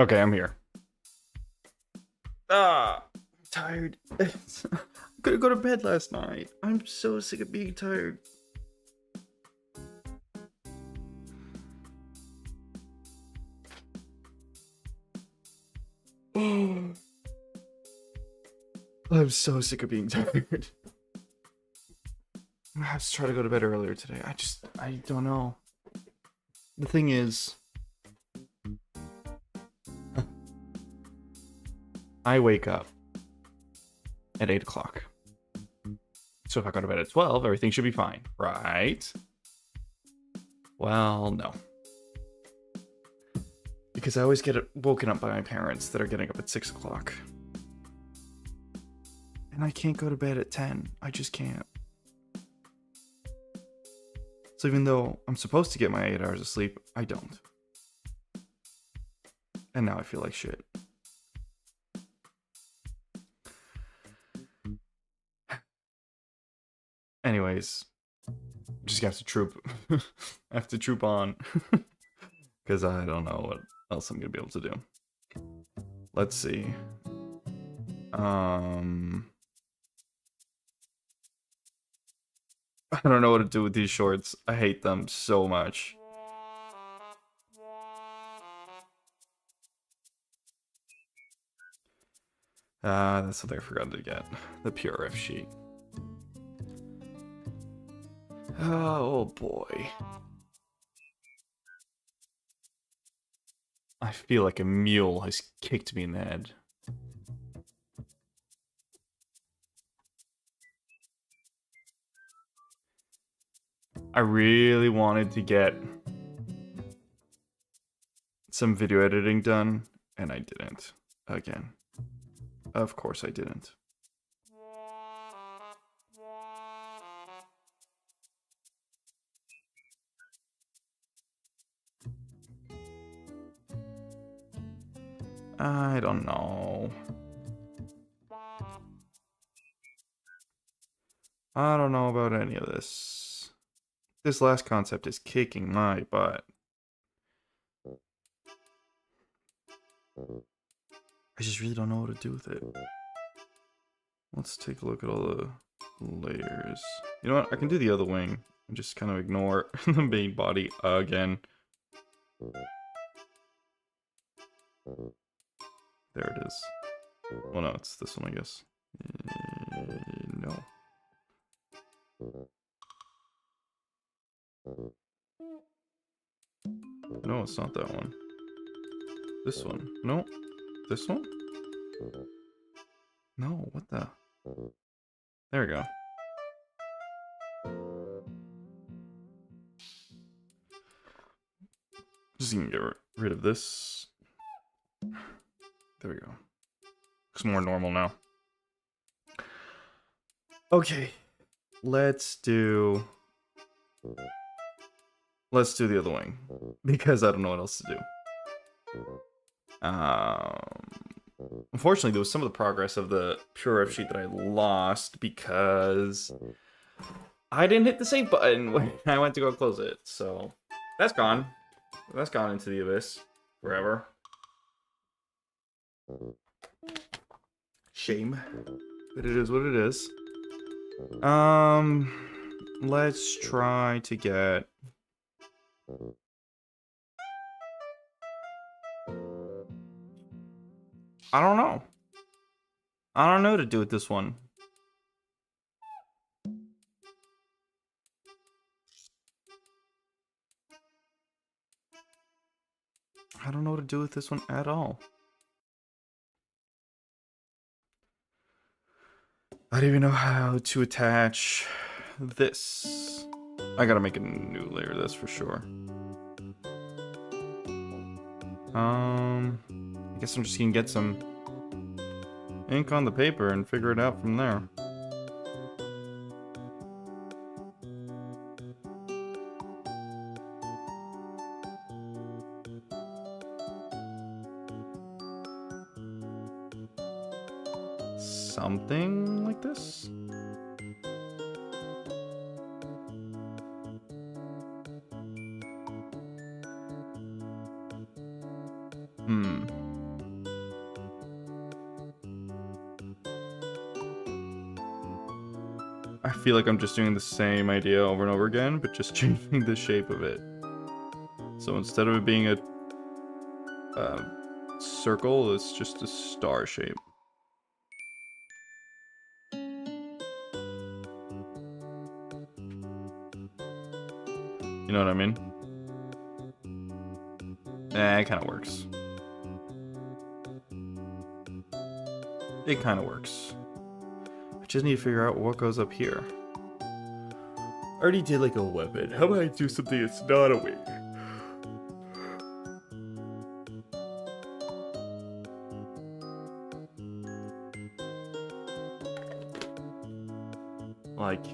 Okay, I'm here. I'm tired. I couldn't go to bed last night. I'm so sick of being tired. I'm so sick of being tired. I have to try to go to bed earlier today. I don't know. The thing is, I wake up at 8 o'clock. So if I go to bed at 12, everything should be fine, right? Well, no. Because I always get woken up by my parents that are getting up at 6 o'clock. And I can't go to bed at 10. I just can't. So even though I'm supposed to get my 8 hours of sleep, I don't. And now I feel like shit. Anyways, just have to troop. I have to troop on. Because I don't know what else I'm going to be able to do. Let's see. I don't know what to do with these shorts. I hate them so much. That's something I forgot to get. The Pier sheet. Oh boy. I feel like a mule has kicked me in the head. I really wanted to get some video editing done, and I didn't. Again. Of course I didn't. I don't know. I don't know about any of this. This last concept is kicking my butt. I just really don't know what to do with it. Let's take a look at all the layers. You know what? I can do the other wing and just kind of ignore the main body again. There it is. Well, no, it's this one, I guess. No. No, it's not that one. This one. No. This one? No, what the? There we go. Just gonna get rid of this. There we go. Looks more normal now. Okay. Let's do the other wing. Because I don't know what else to do. Unfortunately, there was some of the progress of the Pure sheet that I lost because I didn't hit the save button when I went to go close it. So that's gone. That's gone into the abyss forever. Shame. But it is what it is. Let's try to get... I don't know. I don't know what to do with this one. I don't know what to do with this one at all. I don't even know how to attach this. I gotta make a new layer of this for sure. I guess I'm just gonna get some ink on the paper and figure it out from there. Something like this? I feel like I'm just doing the same idea over and over again, but just changing the shape of it. So instead of it being a circle, it's just a star shape. You know what I mean? It kind of works. It kind of works. I just need to figure out what goes up here. I already did like a weapon. How about I do something that's not a wing? Like,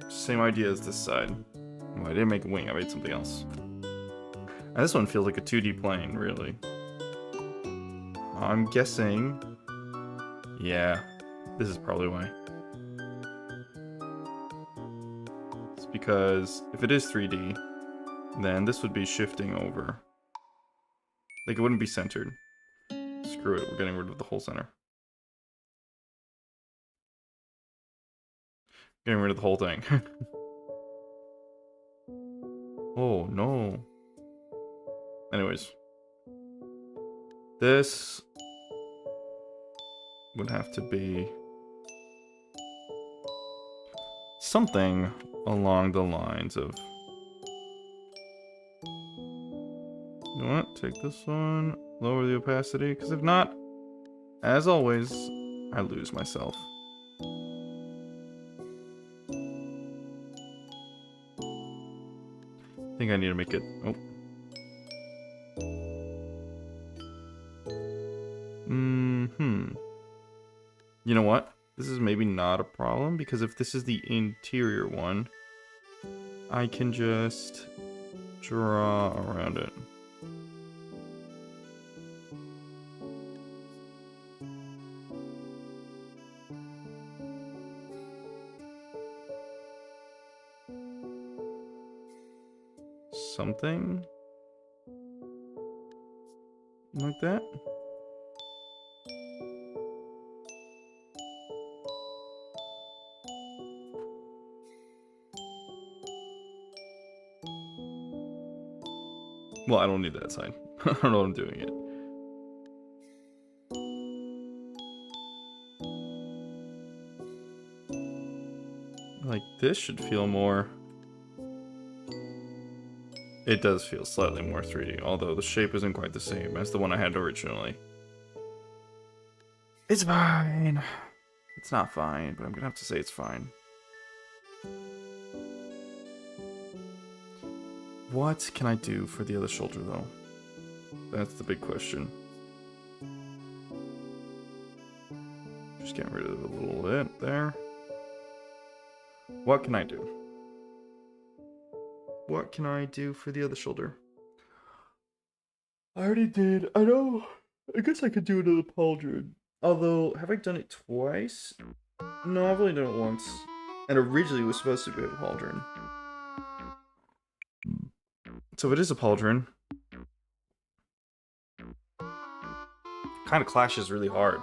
same idea as this side. Well, I didn't make a wing, I made something else. And this one feels like a 2D plane, really. I'm guessing... Yeah, this is probably why. It's because if it is 3D, then this would be shifting over. Like, it wouldn't be centered. Screw it, we're getting rid of the whole center. Getting rid of the whole thing. Oh, no. Anyways. This would have to be something along the lines of... You know what? Take this one, lower the opacity, because if not, as always, I lose myself. I think I need to make it... Oh. You know what? This is maybe not a problem, because if this is the interior one, I can just draw around it. Something like that. Well, I don't need that side. I don't know what I'm doing yet. Like, this should feel more... It does feel slightly more 3D, although the shape isn't quite the same as the one I had originally. It's fine. It's not fine, but I'm gonna have to say it's fine. What can I do for the other shoulder, though? That's the big question. Just getting rid of it a little bit there. What can I do? What can I do for the other shoulder? I already did. I know. I guess I could do another pauldron. Although, have I done it twice? No, I've only done it once. And originally it was supposed to be a pauldron. So if it is a pauldron, kind of clashes really hard.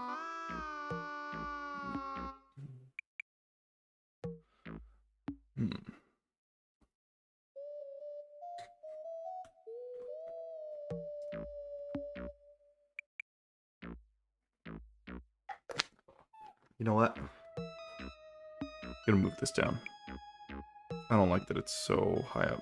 You know what? I'm gonna move this down. I don't like that it's so high up.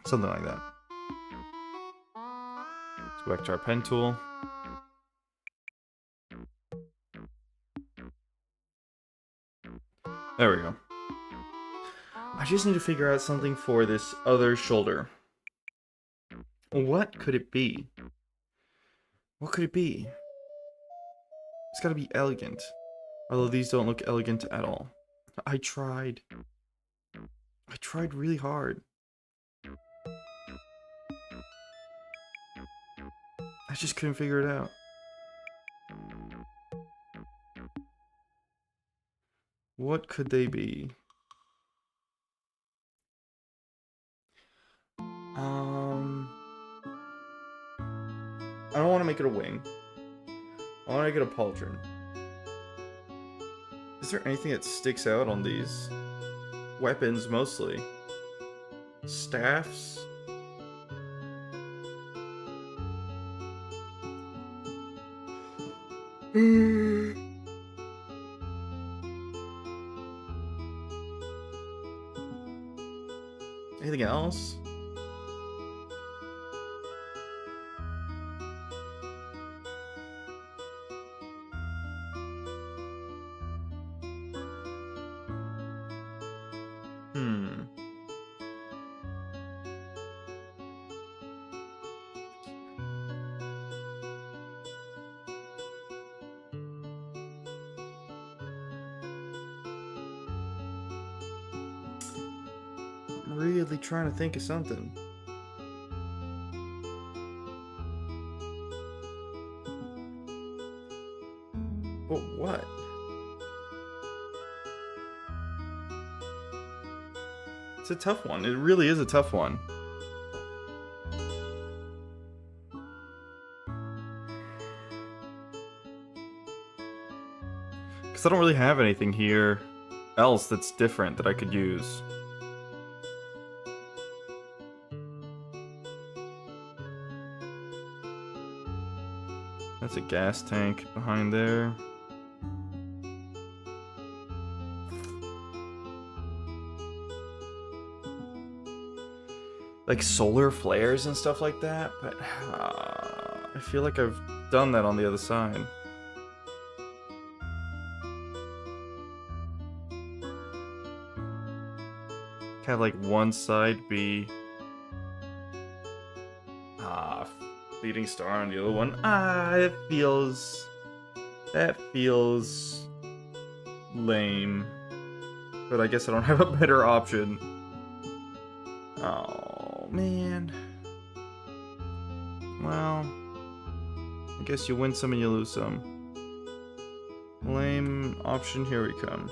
Something like that. Let's go back to our pen tool. There we go. I just need to figure out something for this other shoulder. What could it be? What could it be? It's gotta be elegant. Although these don't look elegant at all. I tried. I tried really hard. I just couldn't figure it out. What could they be? I don't want to make it a wing. I want to make it a pauldron. Is there anything that sticks out on these? Weapons, mostly. Staffs? Anything else? Really trying to think of something. But what? It's a tough one. It really is a tough one. Because I don't really have anything here else that's different that I could use. That's a gas tank behind there. Like solar flares and stuff like that, but I feel like I've done that on the other side. Have like one side be leading star on the other one. That feels lame. But I guess I don't have a better option. Oh man. Well, I guess you win some and you lose some. Lame option, here we come.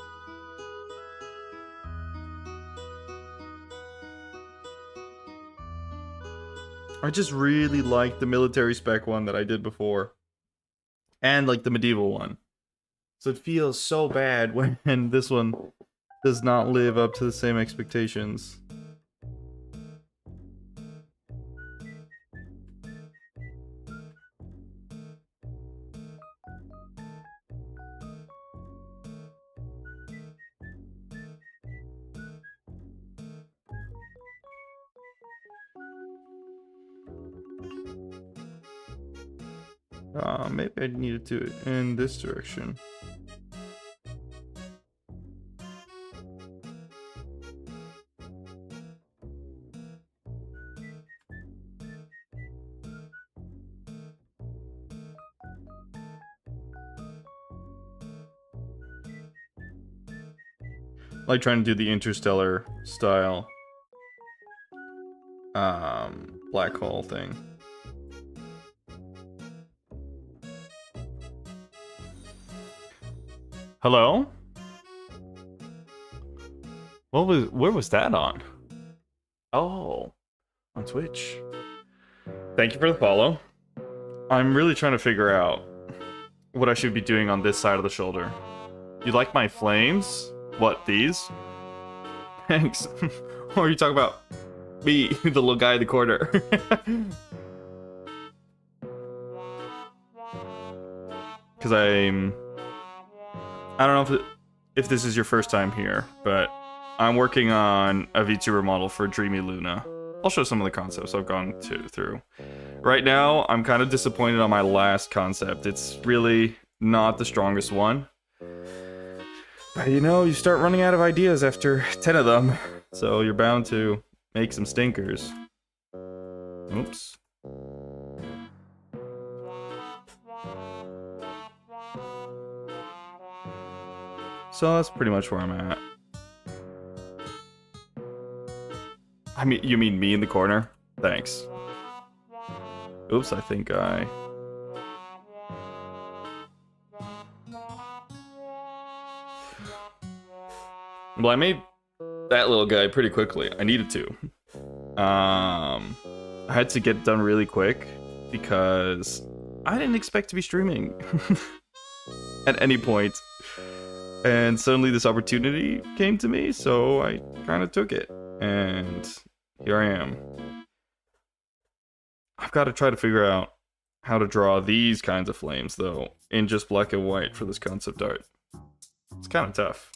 I just really like the military spec one that I did before. And like the medieval one. So it feels so bad when this one does not live up to the same expectations. Maybe I need to do it in this direction. Like trying to do the interstellar style black hole thing. Hello? Where was that on? Oh, on Twitch. Thank you for the follow. I'm really trying to figure out what I should be doing on this side of the shoulder. You like my flames? What, these? Thanks. Or are you talking about me, the little guy in the corner? Because I don't know if this is your first time here, but I'm working on a VTuber model for Dreamy Luna. I'll show some of the concepts I've gone through. Right now, I'm kind of disappointed on my last concept. It's really not the strongest one. But you know, you start running out of ideas after 10 of them, so you're bound to make some stinkers. Oops. So that's pretty much where I'm at. I mean, you mean me in the corner? Thanks. Oops, I think I... Well, I made that little guy pretty quickly. I needed to. I had to get it done really quick because I didn't expect to be streaming at any point. And suddenly this opportunity came to me, so I kind of took it. And here I am. I've got to try to figure out how to draw these kinds of flames, though, in just black and white for this concept art. It's kind of tough.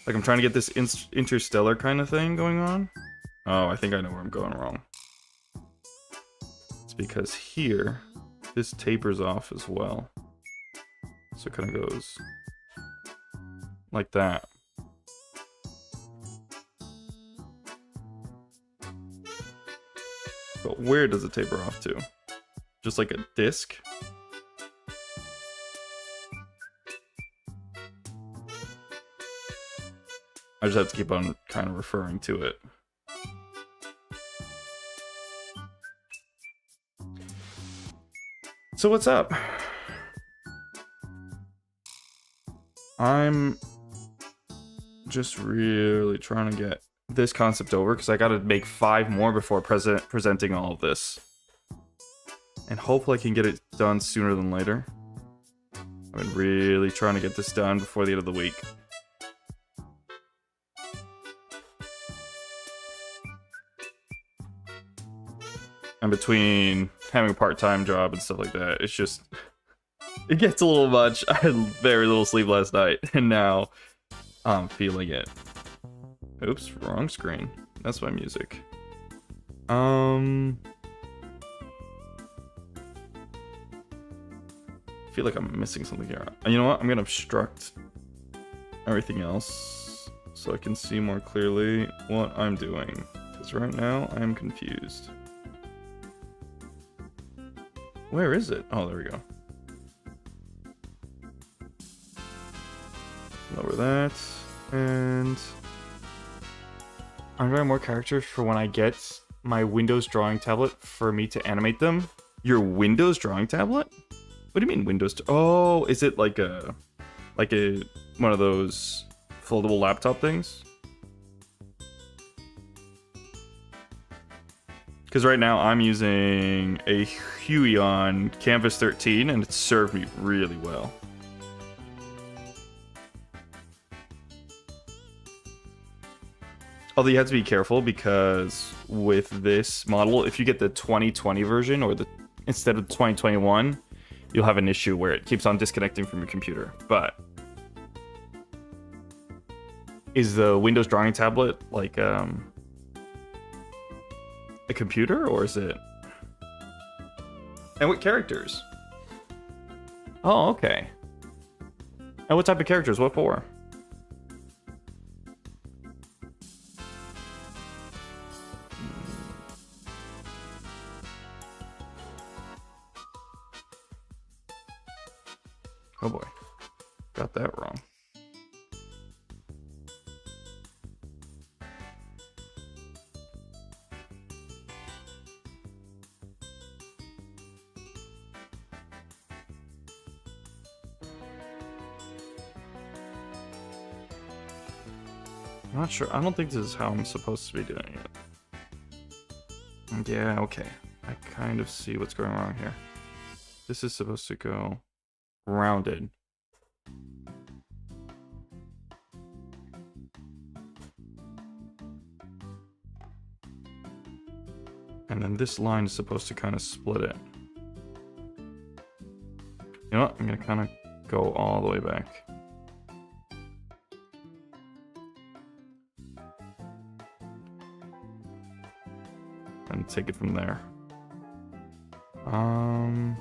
Like, I'm trying to get this interstellar kind of thing going on. Oh, I think I know where I'm going wrong. It's because here, this tapers off as well. So it kind of goes like that. But where does it taper off to? Just like a disc? I just have to keep on kind of referring to it. So what's up? I'm just really trying to get this concept over because I gotta make 5 more before presenting all of this. And hopefully I can get it done sooner than later. I've been really trying to get this done before the end of the week. And between having a part-time job and stuff like that, it's just... it gets a little much. I had very little sleep last night, and now I'm feeling it. Oops, wrong screen. That's my music. I feel like I'm missing something here. You know what? I'm gonna obstruct everything else so I can see more clearly what I'm doing. Because right now, I'm confused. Where is it? Oh, there we go. Lower that. And I'm drawing more characters for when I get my Windows drawing tablet for me to animate them. Your Windows drawing tablet? What do you mean Windows? Oh, is it like a one of those foldable laptop things? Because right now I'm using a Huey on Canvas 13 and it's served me really well. Although you have to be careful because with this model, if you get the 2020 version or the instead of the 2021, you'll have an issue where it keeps on disconnecting from your computer. But is the Windows drawing tablet like a computer, or is it? And what characters? Oh, okay. And what type of characters? What for? Oh boy, got that wrong. I'm not sure. I don't think this is how I'm supposed to be doing it. Yeah, okay. I kind of see what's going wrong here. This is supposed to go rounded. And then this line is supposed to kind of split it. You know what? I'm going to kind of go all the way back. And take it from there. I'm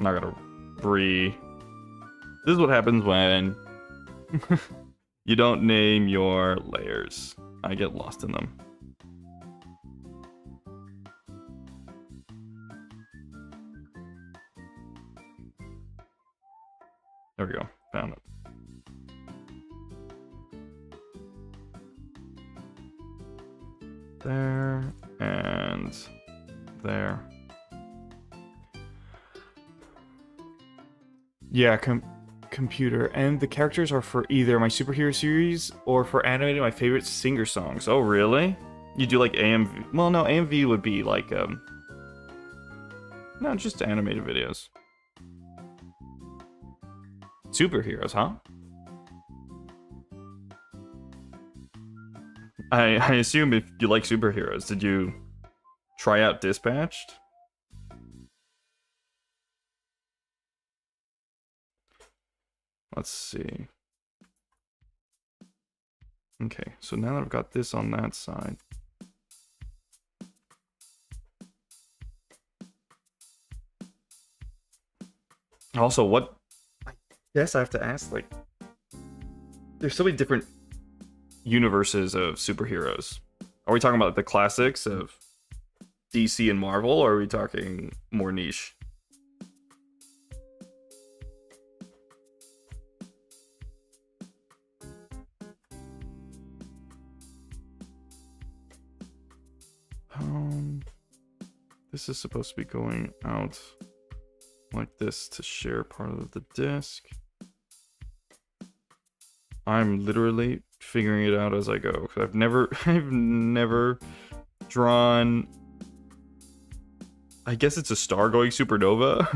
not gonna This is what happens when you don't name your layers. I get lost in them. There we go. Found it. There and there. Yeah, computer. And the characters are for either my superhero series or for animating my favorite singer songs. Oh, really? You do like AMV? Well, no, AMV would be like no, just animated videos. Superheroes, huh? I assume if you like superheroes, did you try out Dispatched? Let's see. Okay, so now that I've got this on that side. Also, what? I guess I have to ask, like, there's so many different universes of superheroes. Are we talking about the classics of DC and Marvel, or are we talking more niche? This is supposed to be going out like this to share part of the disk. I'm literally figuring it out as I go, because I've never drawn. I guess it's a star going supernova.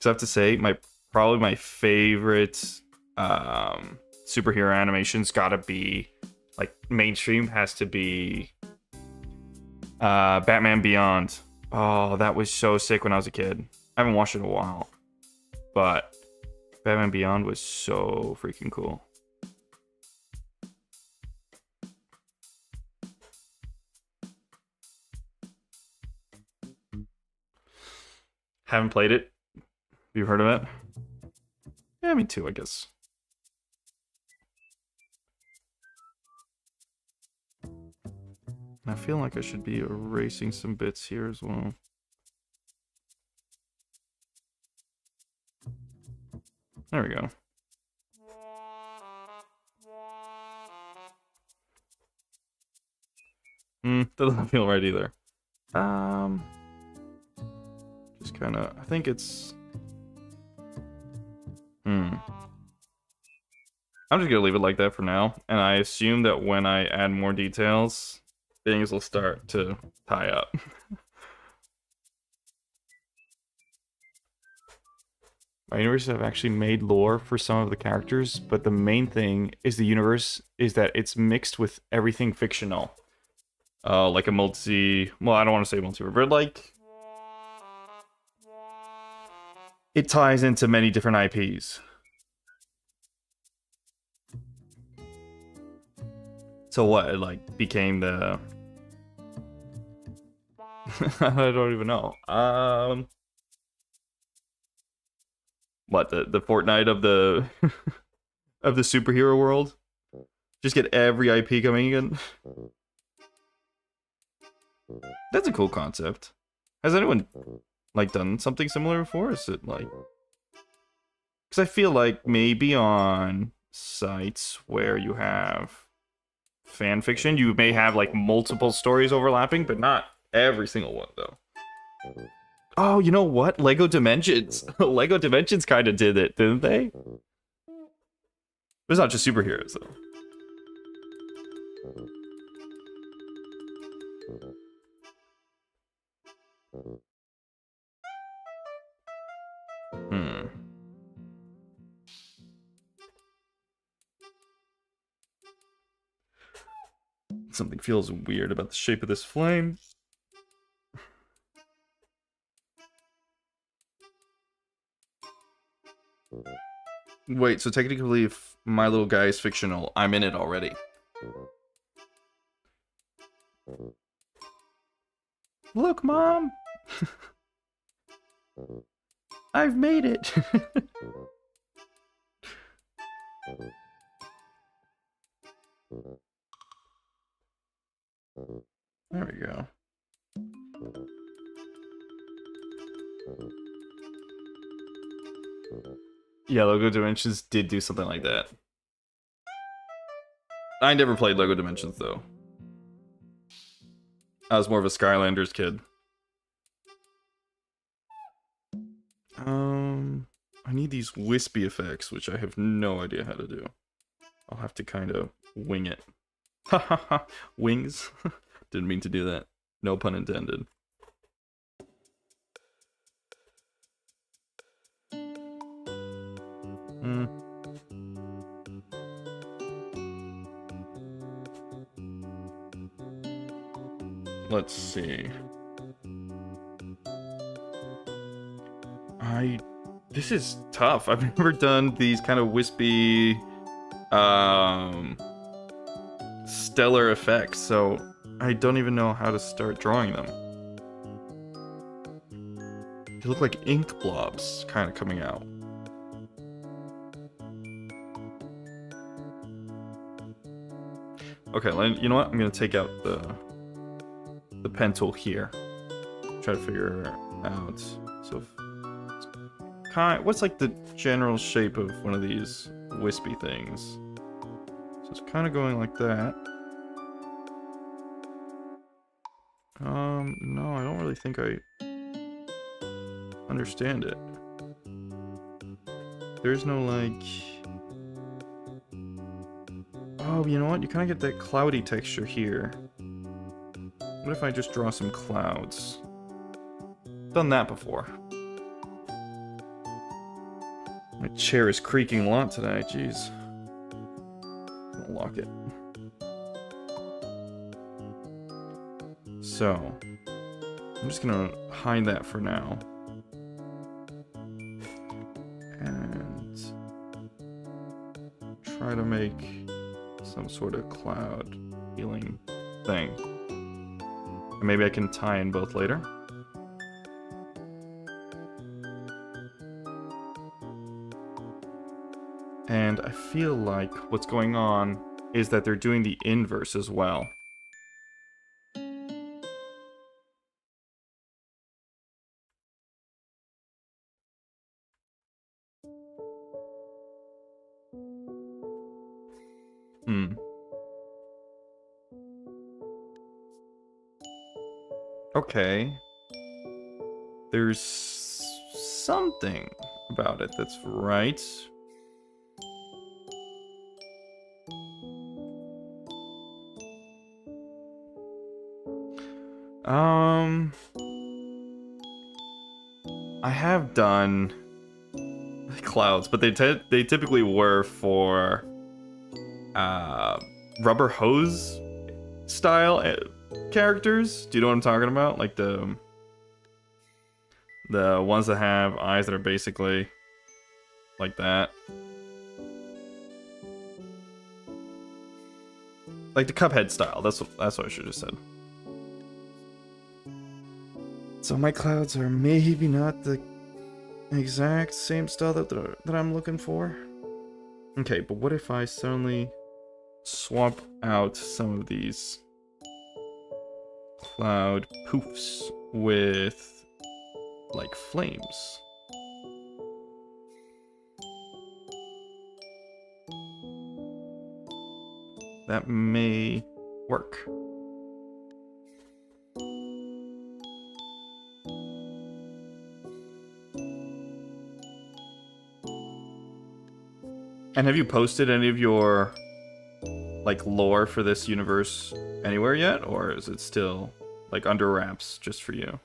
So I have to say, probably my favorite superhero animation's gotta be, like, mainstream has to be Batman Beyond. Oh, that was so sick when I was a kid. I haven't watched it in a while, but Batman Beyond was so freaking cool. Haven't played it. You've heard of it? Yeah, me too, I guess. I feel like I should be erasing some bits here as well. There we go. Doesn't feel right either. Just kind of, I think it's... I'm just gonna leave it like that for now, and I assume that when I add more details, things will start to tie up. My universe have actually made lore for some of the characters, but the main thing is the universe is that it's mixed with everything fictional. Like a well, I don't want to say multiverse, but like it ties into many different IPs. So what, it like became the I don't even know. What, the Fortnite of the of the superhero world? Just get every IP coming in. That's a cool concept. Has anyone like done something similar before? Is it like, because I feel like maybe on sites where you have fan fiction, you may have like multiple stories overlapping, but not every single one though. Oh, you know what? Lego Dimensions. Lego Dimensions kind of did it, didn't they? It's not just superheroes though. Something feels weird about the shape of this flame. Wait, so technically if my little guy is fictional, I'm in it already. Look, Mom! I've made it! There we go. Yeah, Lego Dimensions did do something like that. I never played Lego Dimensions, though. I was more of a Skylanders kid. I need these wispy effects, which I have no idea how to do. I'll have to kind of wing it. Ha ha ha. Wings. Didn't mean to do that. No pun intended. Let's see. This is tough. I've never done these kind of wispy stellar effects, so I don't even know how to start drawing them. They look like ink blobs kind of coming out. Okay, you know what? I'm gonna take out the pen tool here. Try to figure out. So, what's like the general shape of one of these wispy things? So it's kind of going like that. No, I don't really think I understand it. There's no like. Oh, you know what? You kind of get that cloudy texture here. What if I just draw some clouds? Done that before. My chair is creaking a lot today, jeez. I'll lock it. So, I'm just gonna hide that for now. And try to make some sort of cloud feeling thing. And maybe I can tie in both later. And I feel like what's going on is that they're doing the inverse as well. Okay. There's something about it that's right. I have done clouds, but they typically were for rubber hose style characters. Do you know what I'm talking about? Like the ones that have eyes that are basically like that. Like the Cuphead style. That's what I should have said. So my clouds are maybe not the exact same style that I'm looking for. Okay, but what if I suddenly swap out some of these cloud poofs with like flames? That may work. And have you posted any of your like lore for this universe anywhere yet, or is it still like under wraps just for you?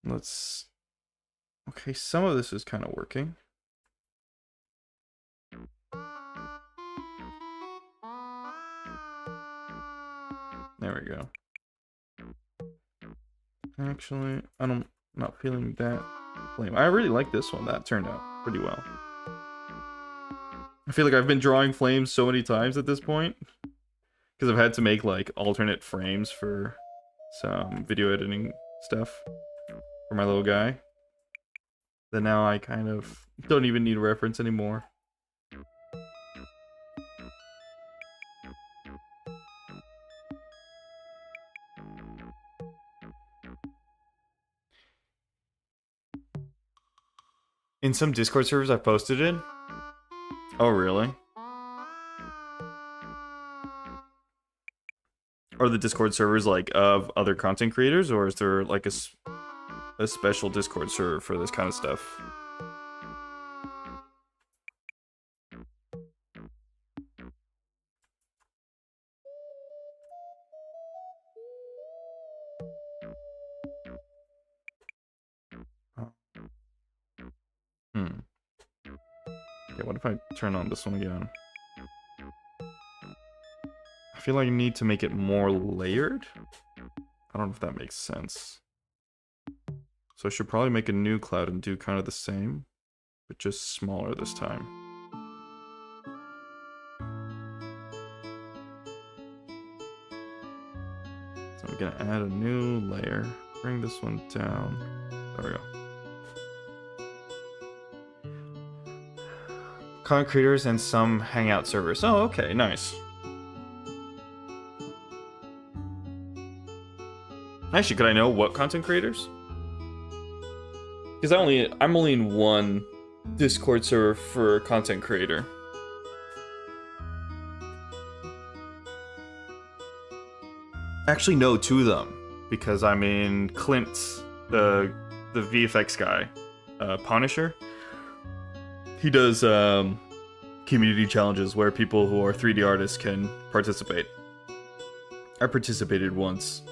Let's... Okay, some of this is kind of working. There we go. Actually, I'm not feeling that flame. I really like this one. That turned out pretty well. I feel like I've been drawing flames so many times at this point, because I've had to make like alternate frames for some video editing stuff for my little guy, that now I kind of don't even need a reference anymore. In some Discord servers I've posted it. Oh, really? Are the Discord servers like of other content creators, or is there like a special Discord server for this kind of stuff? Okay, what if I turn on this one again? I feel like I need to make it more layered. I don't know if that makes sense. So I should probably make a new cloud and do kind of the same, but just smaller this time. So I'm gonna add a new layer, bring this one down. There we go. Content creators and some Hangout servers. Oh, okay, nice. Actually, could I know what content creators? Because I'm only in one Discord server for content creator. Actually, no, two of them, because I'm in Clint's, the VFX guy, Punisher. He does community challenges where people who are 3D artists can participate. I participated once,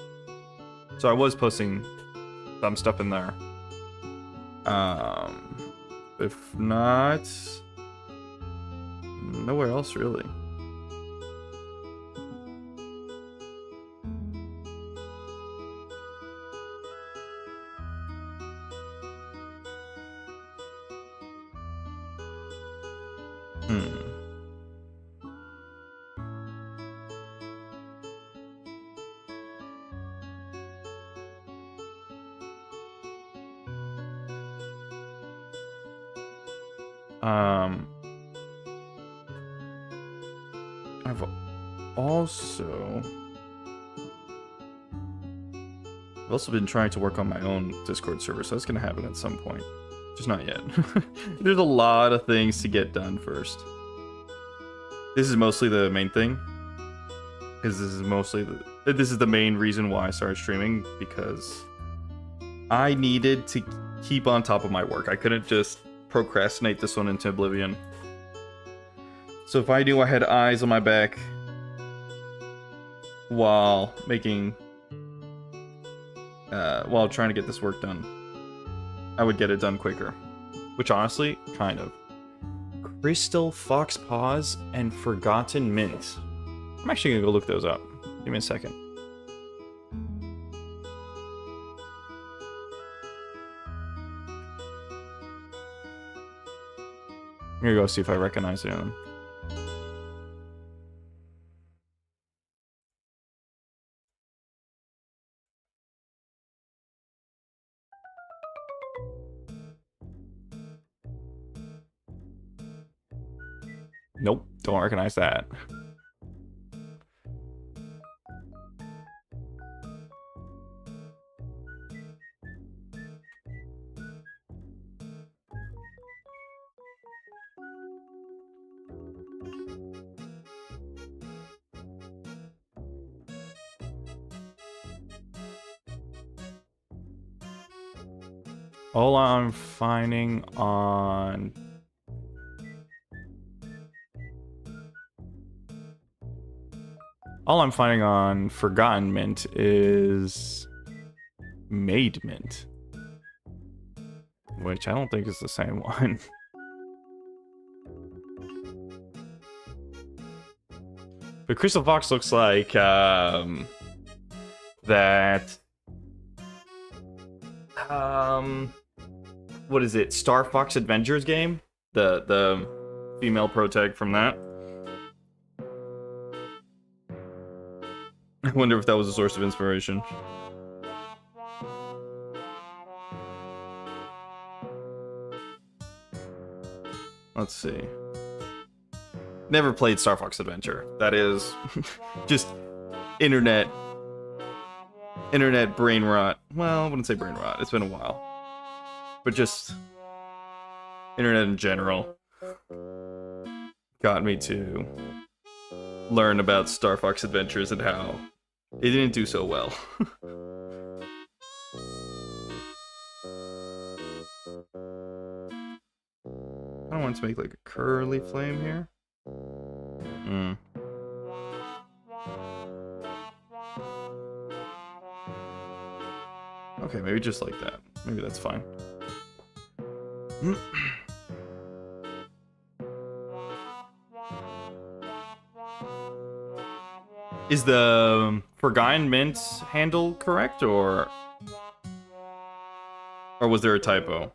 so I was posting some stuff in there. If not, nowhere else really. I've also been trying to work on my own Discord server, so that's gonna happen at some point. Just not yet. There's a lot of things to get done first. This is mostly the main thing, because this is the main reason why I started streaming, because I needed to keep on top of my work. I couldn't just procrastinate this one into oblivion. So if I knew I had eyes on my back while while trying to get this work done, I would get it done quicker. Which honestly, kind of. Crystal Fox Paws and Forgotten Mint. I'm actually gonna go look those up. Give me a second. I'm gonna go see if I recognize any of them. Nope, don't recognize that. All I'm finding on Forgotten Mint is Made Mint, which I don't think is the same one. But Crystal Fox looks like that. What is it? Star Fox Adventures game? The female protag from that. I wonder if that was a source of inspiration. Let's see. Never played Star Fox Adventure. That is just internet brain rot. Well, I wouldn't say brain rot. It's been a while. But just internet in general got me to learn about Star Fox Adventures and how it didn't do so well. I don't want to make like a curly flame here. Okay, maybe just like that. Maybe that's fine. Is the Forgotten Mint handle correct, or was there a typo?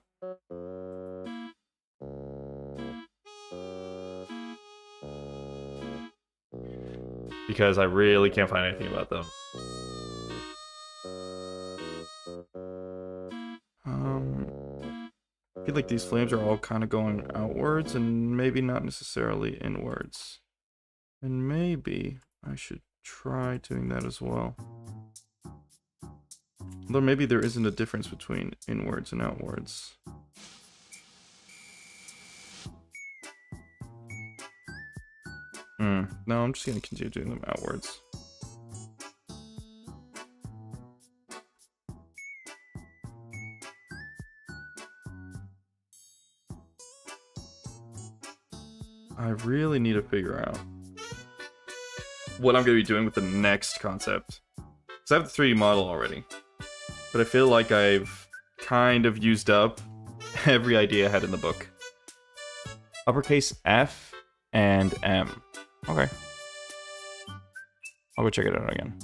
Because I really can't find anything about them. I feel like these flames are all kind of going outwards and maybe not necessarily inwards. And maybe I should try doing that as well. Although maybe there isn't a difference between inwards and outwards. No, I'm just going to continue doing them outwards. I really need to figure out what I'm going to be doing with the next concept. Because I have the 3D model already. But I feel like I've kind of used up every idea I had in the book. Uppercase F and M. Okay. I'll go check it out again.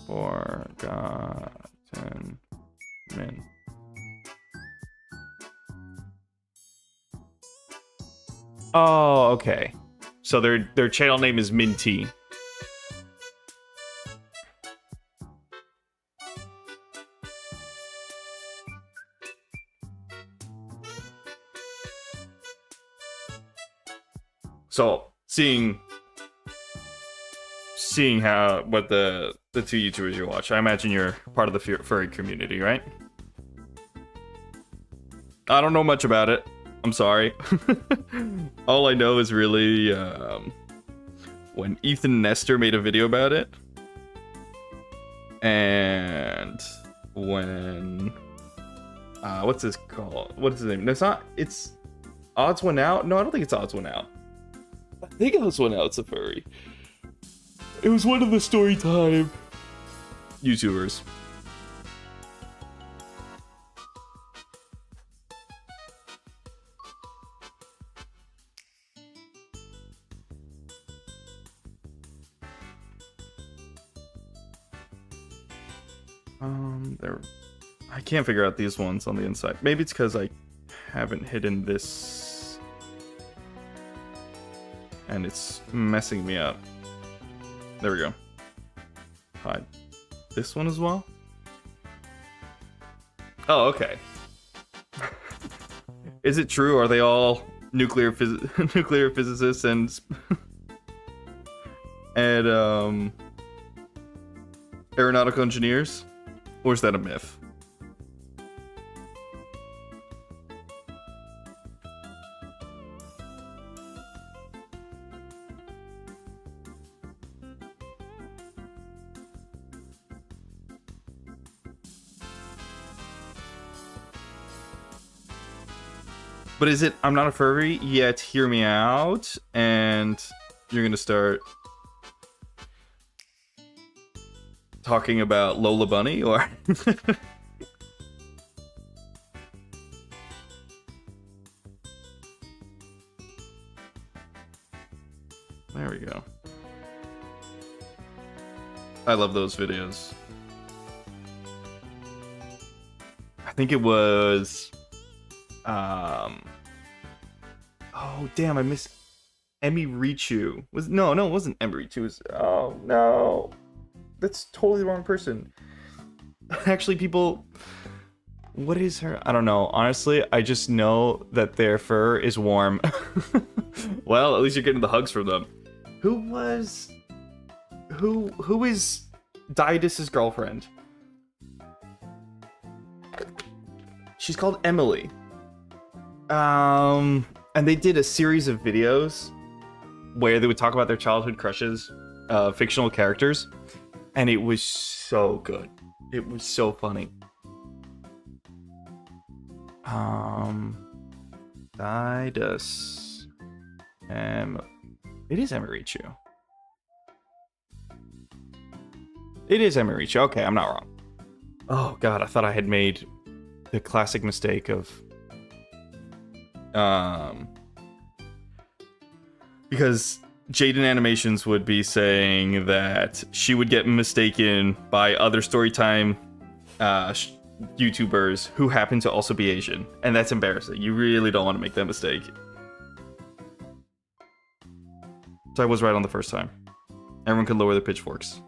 Forgotten Mint. Oh, okay. So their channel name is Minty. So seeing how what the two YouTubers you watch, I imagine you're part of the furry community, right? I don't know much about it. I'm sorry. All I know is really when Ethan Nestor made a video about it, and when what's this called? What is his name? No, it's Odds One Out. No, I don't think it's Odds One Out. I think Odds One Out's a furry. It was one of the Storytime YouTubers. I can't figure out these ones on the inside. Maybe it's because I haven't hidden this and it's messing me up. There we go. Hide this one as well. Oh, okay. Is it true? Are they all nuclear physicists and aeronautical engineers? Or is that a myth? But is it, I'm not a furry, yet hear me out, and you're gonna start talking about Lola Bunny, or? There we go. I love those videos. I think it was... Oh, damn, I missed... Emi Richu. No, it wasn't Emi Richu. It was... Oh, no. That's totally the wrong person. Actually, people... What is her... I don't know. Honestly, I just know that their fur is warm. Well, at least you're getting the hugs from them. Who is Didus's girlfriend. She's called Emily. And they did a series of videos where they would talk about their childhood crushes, fictional characters, and it was so good. It was so funny. Didus. It is Emirichu. It is Emirichu. Okay, I'm not wrong. Oh god, I thought I had made the classic mistake of because Jaden Animations would be saying that she would get mistaken by other Storytime YouTubers who happen to also be Asian, and that's embarrassing. You really don't want to make that mistake. So I was right on the first time. Everyone could lower their pitchforks.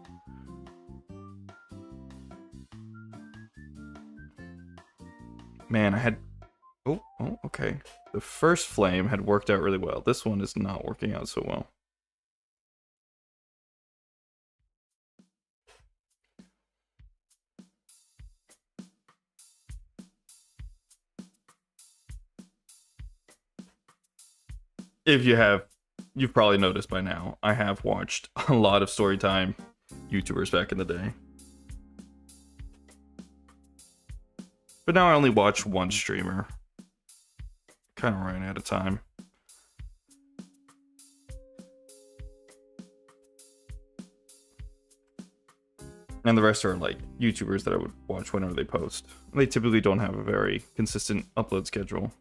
Man, I had... Oh, okay. The first flame had worked out really well. This one is not working out so well. If you've probably noticed by now, I have watched a lot of Storytime YouTubers back in the day. But now I only watch one streamer. Kind of running out of time. And the rest are like YouTubers that I would watch whenever they post. They typically don't have a very consistent upload schedule.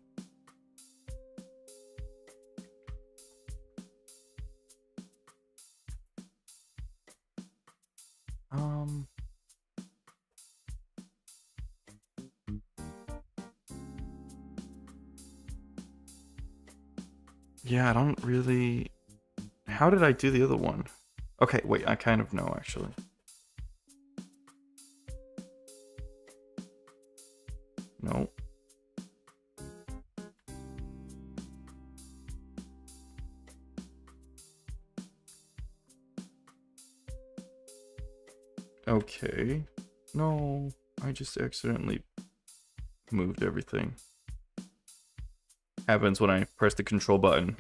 Yeah, I don't really... How did I do the other one? Okay, wait, I kind of know, actually. No. Okay. No, I just accidentally moved everything. Happens when I press the control button.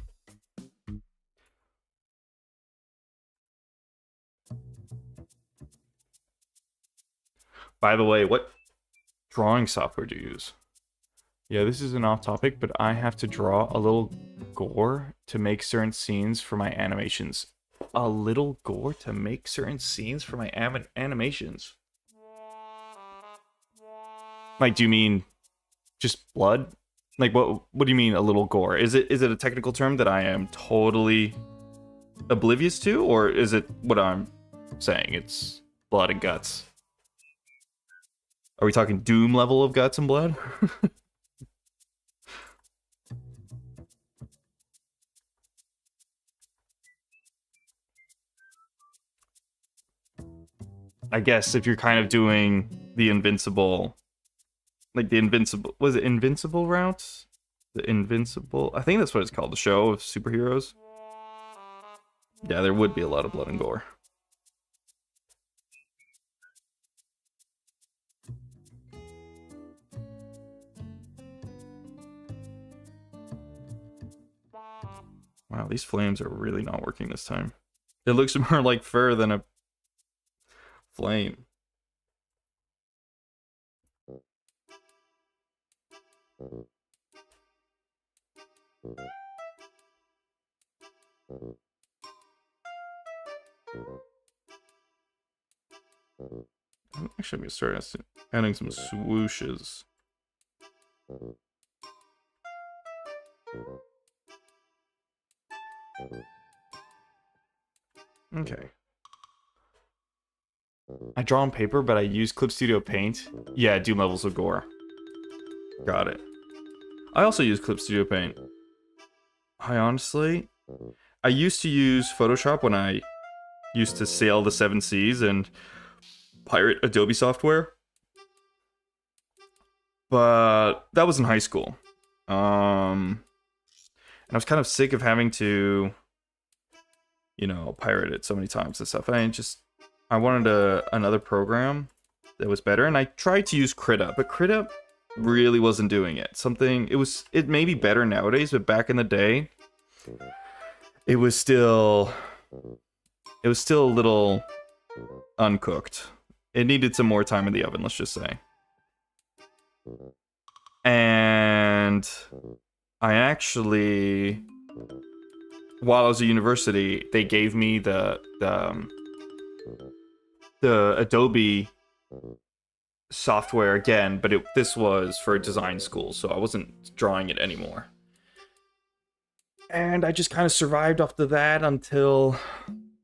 By the way, what drawing software do you use? Yeah, this is an off topic, but I have to draw a little gore to make certain scenes for my animations. A little gore to make certain scenes for my animations? Like, do you mean just blood? Like, what do you mean a little gore? Is it a technical term that I am totally oblivious to? Or is it what I'm saying? It's blood and guts. Are we talking Doom level of guts and blood? I guess if you're kind of doing the invincible... Like the invincible... Was it invincible route? The invincible... I think that's what it's called. The show of superheroes. Yeah, there would be a lot of blood and gore. Wow, these flames are really not working this time. It looks more like fur than a flame. Actually, I'm gonna start adding some swooshes. Okay. I draw on paper, but I use Clip Studio Paint. Yeah, Doom levels of gore. Got it. I also use Clip Studio Paint. I used to use Photoshop when I used to sail the 7 seas and pirate Adobe software. But that was in high school. And I was kind of sick of having to, you know, pirate it so many times and stuff. I just I wanted another program that was better, and I tried to use Krita, but Krita really wasn't doing it. It may be better nowadays, but back in the day, it was still a little uncooked. It needed some more time in the oven, let's just say. And I actually, while I was at university, they gave me the Adobe software again, but this was for a design school, so I wasn't drawing it anymore. And I just kind of survived after that until,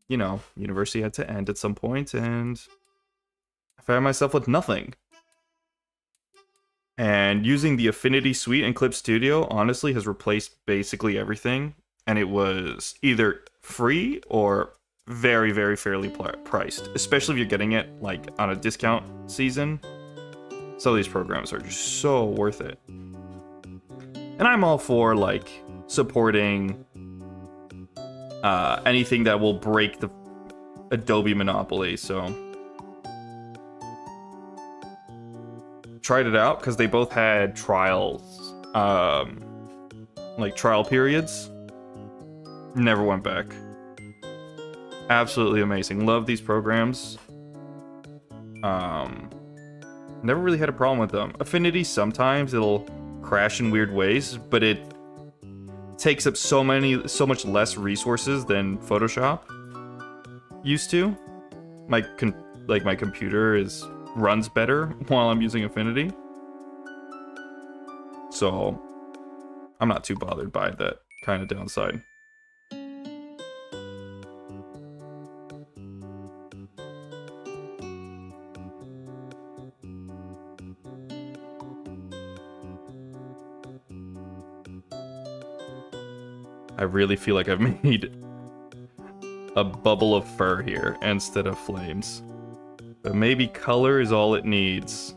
you know, university had to end at some point, and I found myself with nothing. And using the Affinity Suite and Clip Studio honestly has replaced basically everything, and it was either free or very, very fairly priced, especially if you're getting it like on a discount season. Some of these programs are just so worth it. And I'm all for like supporting anything that will break the Adobe monopoly, so tried it out because they both had trials, like trial periods. Never went back. Absolutely amazing. Love these programs. Never really had a problem with them. Affinity, sometimes it'll crash in weird ways, but it takes up so much less resources than Photoshop used to. My computer runs better while I'm using Affinity, so I'm not too bothered by that kind of downside. I really feel like I've made a bubble of fur here instead of flames. But maybe color is all it needs.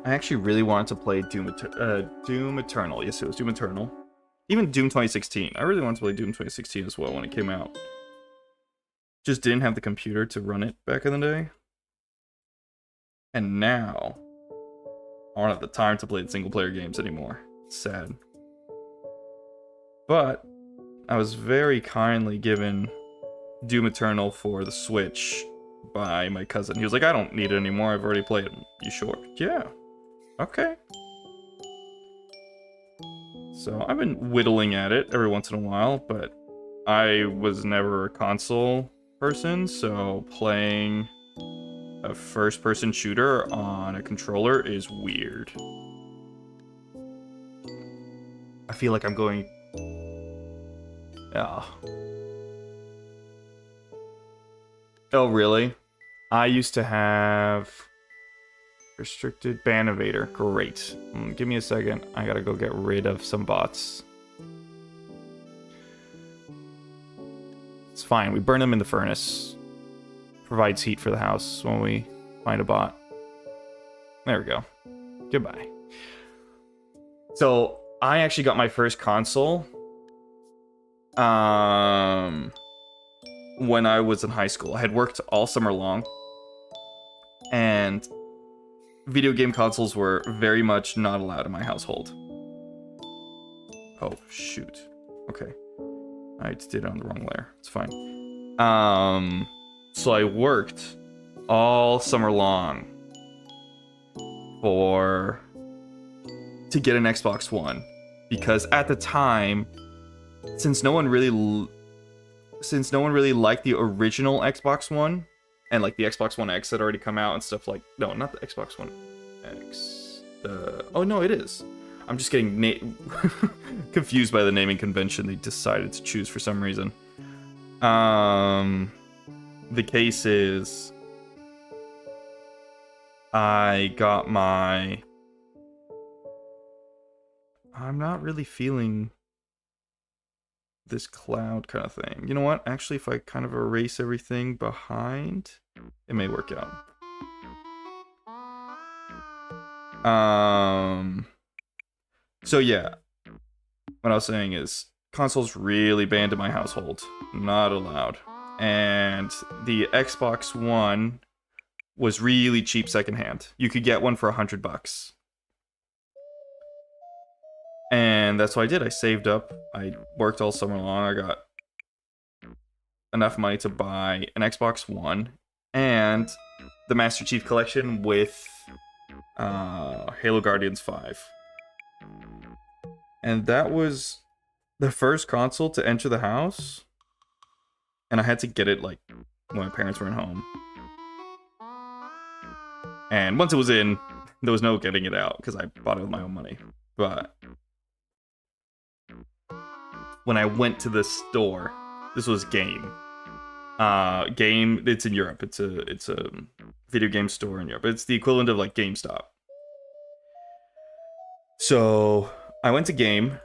I actually really wanted to play Doom Eternal. Yes, it was Doom Eternal. Even Doom 2016. I really wanted to play Doom 2016 as well when it came out. Just didn't have the computer to run it back in the day. And now, I don't have the time to play the single-player games anymore. It's sad. But, I was very kindly given Doom Eternal for the Switch by my cousin. He was like, I don't need it anymore, I've already played it. You sure? Yeah. Okay. So I've been whittling at it every once in a while, but I was never a console person, so playing a first-person shooter on a controller is weird. I feel like I'm going... Oh, really? I used to have... Restricted ban evader. Great. Give me a second. I gotta go get rid of some bots. It's fine. We burn them in the furnace. Provides heat for the house when we find a bot. There we go. Goodbye. So, I actually got my first console when I was in high school. I had worked all summer long, and video game consoles were very much not allowed in my household. Oh, shoot. Okay. I did it on the wrong layer. It's fine. So I worked all summer long to get an Xbox One. Because at the time, since no one really liked the original Xbox One, and like the Xbox One X had already come out and stuff like... No, not the Xbox One X. Oh, no, it is. I'm just getting confused by the naming convention they decided to choose for some reason. The case is... I got my... I'm not really feeling this cloud kind of thing. You know what? Actually, if I kind of erase everything behind, it may work out. So yeah, what I was saying is consoles really banned in my household. Not allowed. And the Xbox One was really cheap secondhand. You could get one for $100. And that's what I did. I saved up. I worked all summer long. I got enough money to buy an Xbox One and the Master Chief Collection with Halo Guardians 5. And that was the first console to enter the house. And I had to get it like when my parents weren't home. And once it was in, there was no getting it out because I bought it with my own money. But when I went to the store, this was Game. Game, it's in Europe. It's a video game store in Europe. It's the equivalent of like GameStop. So I went to Game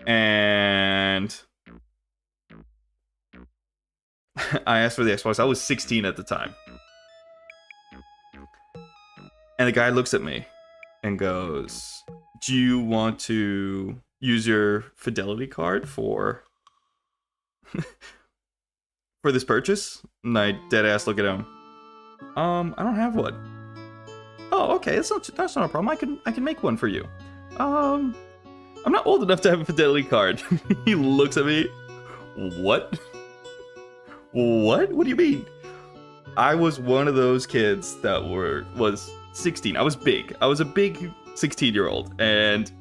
and I asked for the Xbox. I was 16 at the time. And the guy looks at me and goes, "Do you want to use your fidelity card for for this purchase?" And I dead ass look at him. I don't have one. "Oh, okay, that's not a problem. I can make one for you. I'm not old enough to have a fidelity card." He looks at me. What? What? What do you mean? I was one of those kids that was 16. I was big. I was a big 16-year-old, and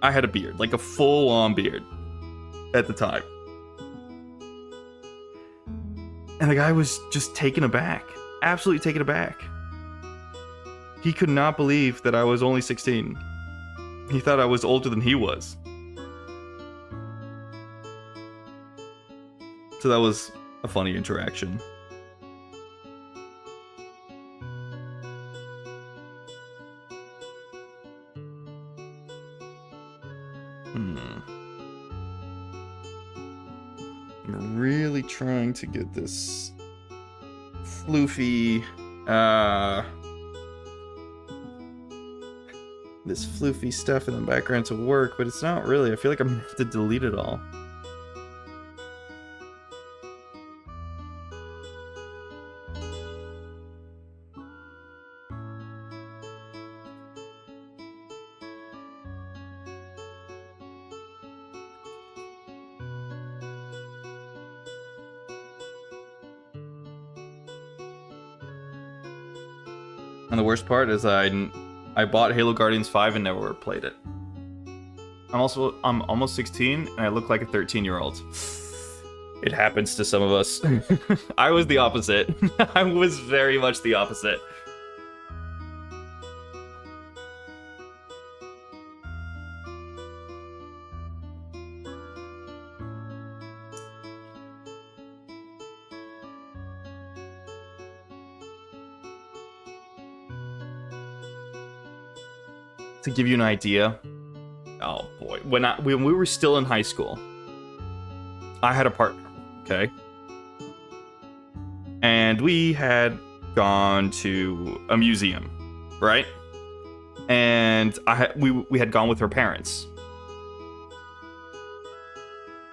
I had a beard, like a full-on beard at the time. And the guy was just taken aback. Absolutely taken aback. He could not believe that I was only 16. He thought I was older than he was. So that was a funny interaction. I'm really trying to get this floofy, stuff in the background to work, but it's not really. I feel like I'm gonna have to delete it all. And the worst part is I bought Halo Guardians 5 and never played it. I'm almost 16 and I look like a 13-year-old. It happens to some of us. I was the opposite. I was very much the opposite. To give you an idea, oh boy, when we were still in high school, I had a partner, okay? And we had gone to a museum, right? And we had gone with her parents.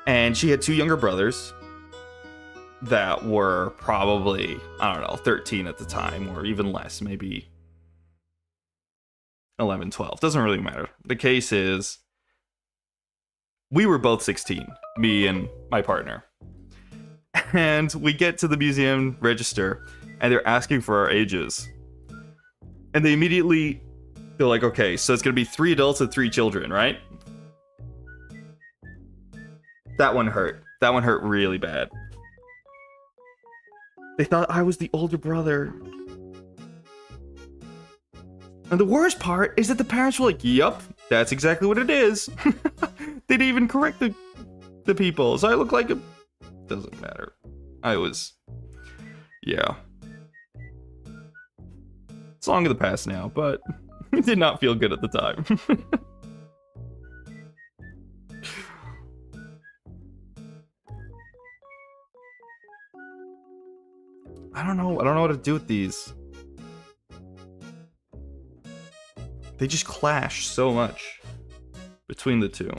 And she had two younger brothers that were probably, I don't know, 13 at the time, or even less, maybe 11, 12. Doesn't really matter. The case is, we were both 16, me and my partner. And we get to the museum register, and they're asking for our ages. And they're like, okay, so it's gonna be 3 adults and 3 children, right? That one hurt. That one hurt really bad. They thought I was the older brother. And the worst part is that the parents were like, "Yup, that's exactly what it is." They didn't even correct the people. So I look like a... Doesn't matter. Yeah. It's long in the past now, but it did not feel good at the time. I don't know what to do with these. They just clash so much between the two.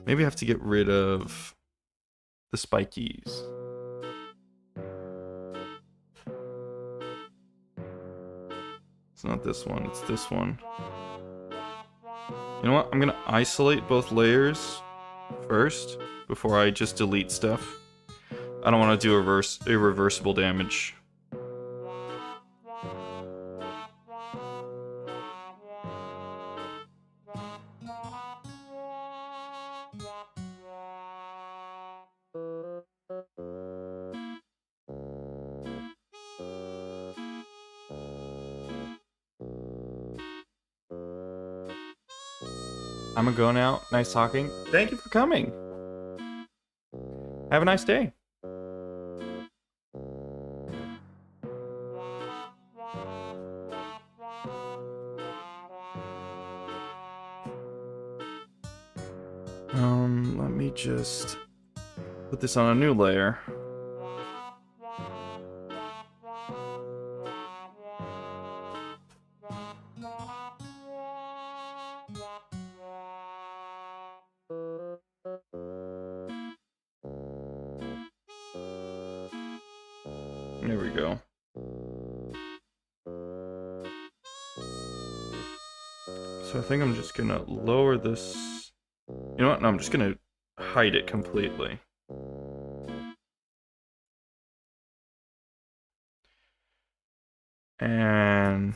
Maybe I have to get rid of the spikies. It's not this one, it's this one. You know what? I'm gonna isolate both layers first before I just delete stuff. I don't want to do irreversible damage. I'm gonna go now. Nice talking. Thank you for coming. Have a nice day. Let me just put this on a new layer. There we go. So I think I'm just gonna lower this. You know what? No, I'm just gonna hide it completely. And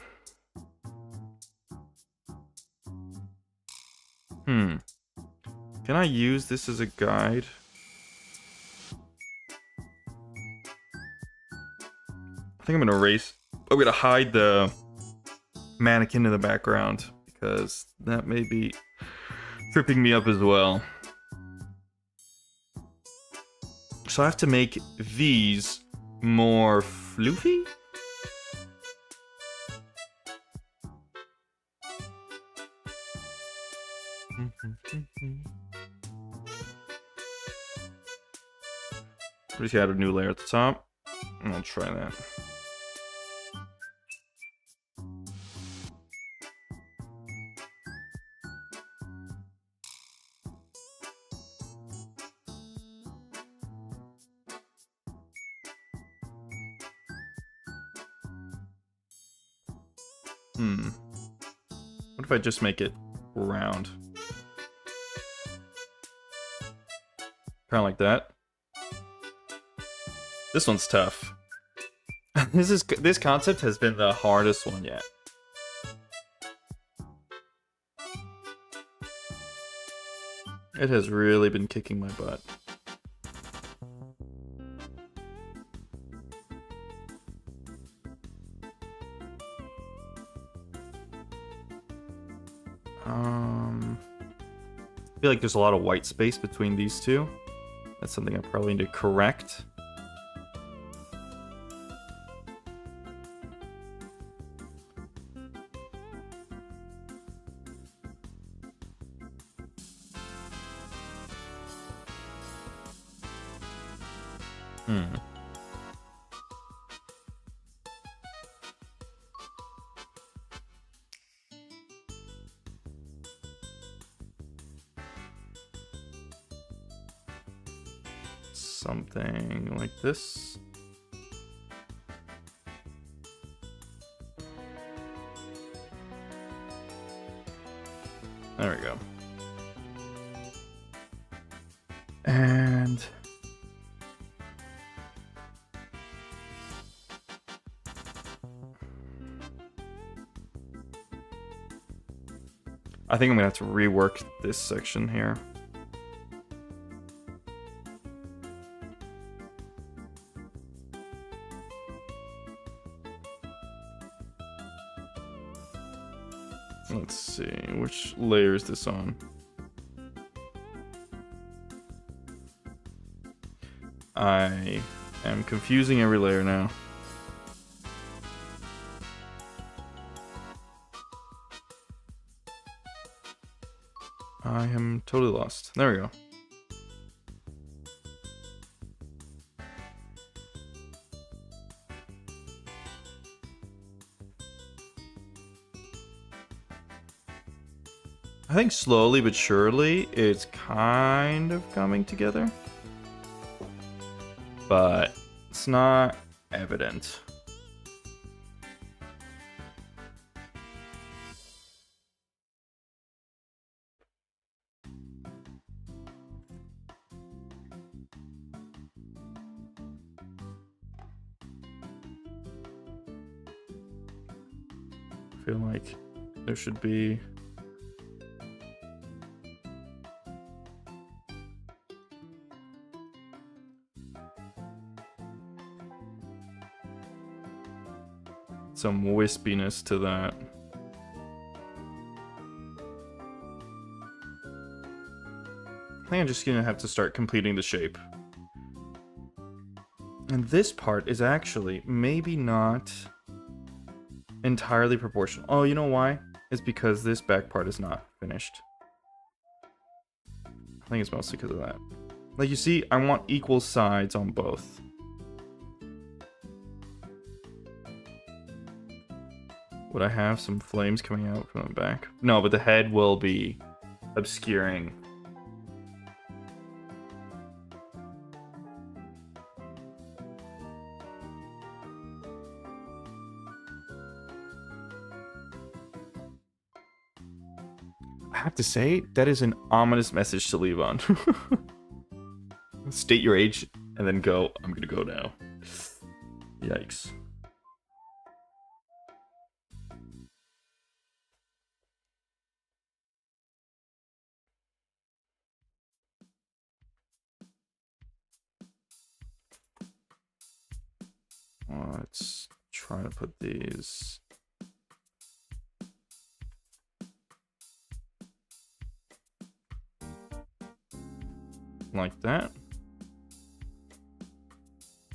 can I use this as a guide? I think I'm gonna hide the mannequin in the background because that may be tripping me up as well. So I have to make these more floofy? Just add a new layer at the top. And I'll try that. What if I just make it round? Kind of like that. This one's tough. This concept has been the hardest one yet. It has really been kicking my butt. I feel like there's a lot of white space between these two. That's something I probably need to correct. Something like this. There we go. And I think I'm gonna have to rework this section here. Let's see, which layer is this on? I am confusing every layer now. I am totally lost. There we go. I think slowly but surely it's kind of coming together. But it's not evident. I feel like there should be some wispiness to that. I think I'm just gonna have to start completing the shape. And this part is actually maybe not entirely proportional. Oh, you know why? It's because this back part is not finished. I think it's mostly because of that. Like you see, I want equal sides on both. Would I have some flames coming out from the back? No, but the head will be obscuring. I have to say, that is an ominous message to leave on. State your age and then go, I'm gonna go now. Yikes. Let's try to put these like that.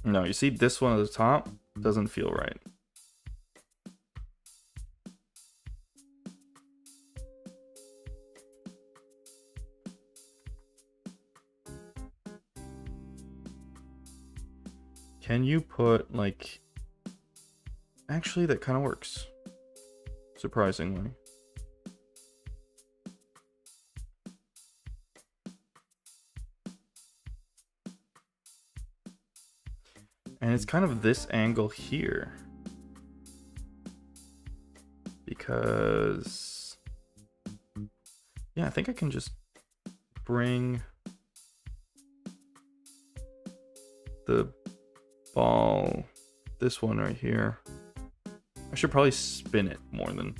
No, you see this one at the top doesn't feel right. Can you put like... Actually, that kind of works. Surprisingly. And it's kind of this angle here. Because... yeah, I think I can just bring the ball, this one right here. I should probably spin it more than...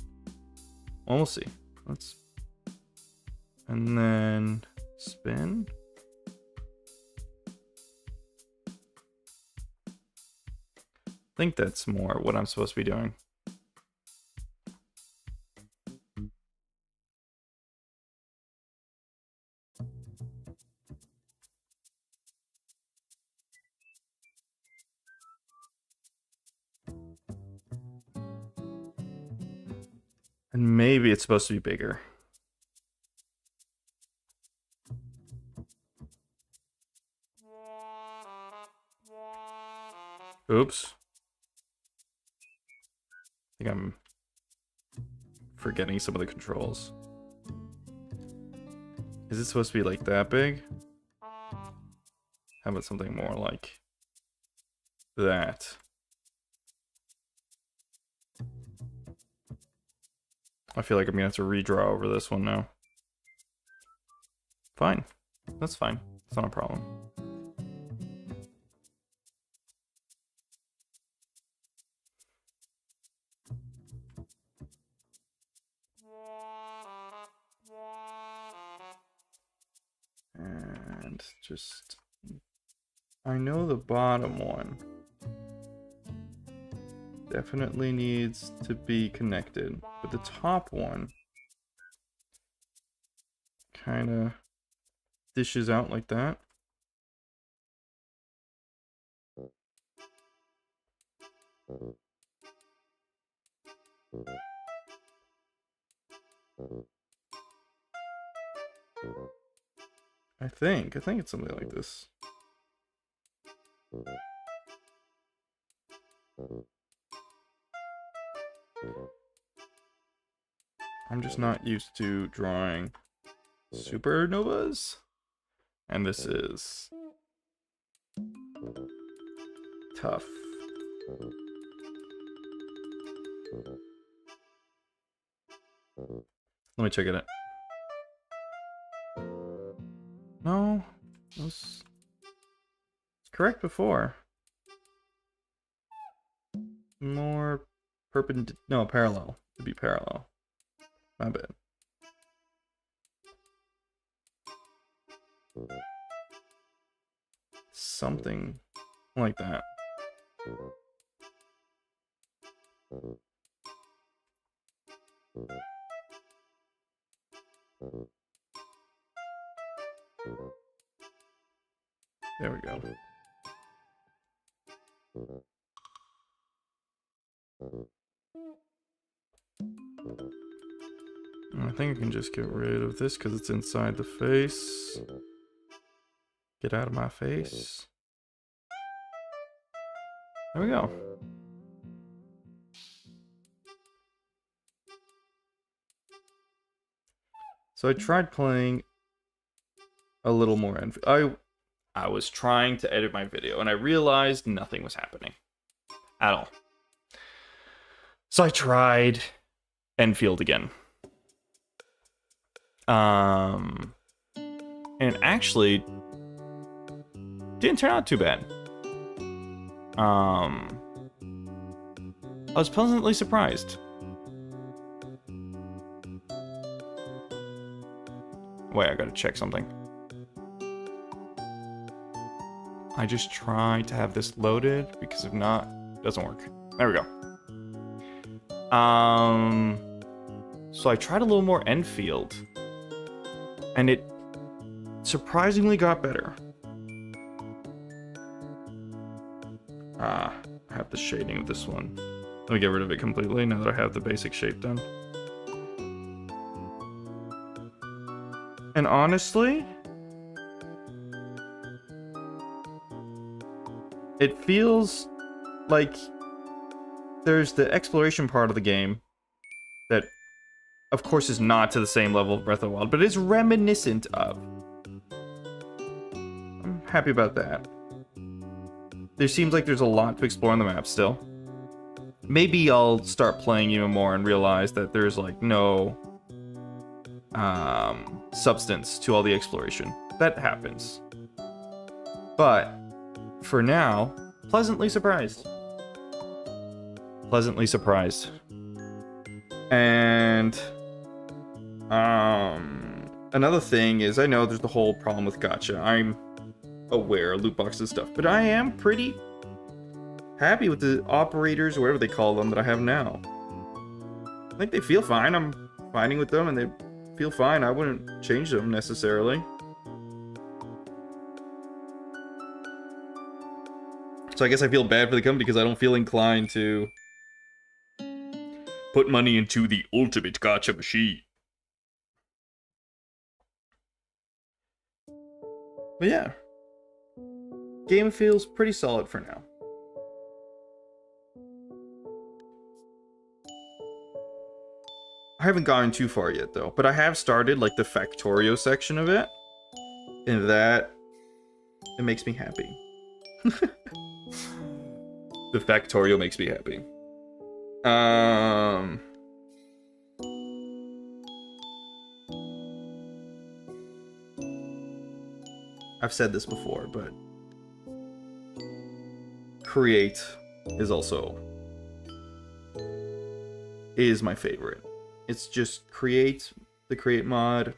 well, we'll see. Let's... and then spin. I think that's more what I'm supposed to be doing. And maybe it's supposed to be bigger. Oops. I think I'm forgetting some of the controls. Is it supposed to be like that big? How about something more like that? I feel like I'm gonna have to redraw over this one now. Fine. That's fine. It's not a problem. And just... I know the bottom one definitely needs to be connected, but the top one kind of dishes out like that. I think it's something like this. I'm just not used to drawing supernovas, and this is tough. Let me check it out. No, it was correct before. More perpendicular. No, parallel. It'd be parallel. My bad. Something like that. There we go. I think I can just get rid of this because it's inside the face. Get out of my face. There we go. So I tried playing a little more. I was trying to edit my video and I realized nothing was happening at all. So I tried Enfield again. And actually didn't turn out too bad. I was pleasantly surprised. Wait, I gotta check something. I just tried to have this loaded because if not, it doesn't work. There we go. So I tried a little more Enfield, and it surprisingly got better. I have the shading of this one. Let me get rid of it completely now that I have the basic shape done. And honestly, it feels like there's the exploration part of the game that, of course, is not to the same level of Breath of the Wild, but is reminiscent of. I'm happy about that. There seems like there's a lot to explore on the map still. Maybe I'll start playing even more and realize that there's like no substance to all the exploration. That happens. But for now, pleasantly surprised. Pleasantly surprised. And another thing is, I know there's the whole problem with gacha. I'm aware of loot boxes and stuff, but I am pretty happy with the operators, or whatever they call them, that I have now. I think they feel fine. I'm fighting with them and they feel fine. I wouldn't change them necessarily. So I guess I feel bad for the company because I don't feel inclined to put money into the ultimate gacha machine. But yeah, game feels pretty solid for now. I haven't gotten too far yet though, but I have started like the Factorio section of it, and that it makes me happy. The Factorio makes me happy. I've said this before, but Create is my favorite. It's just Create, the Create mod.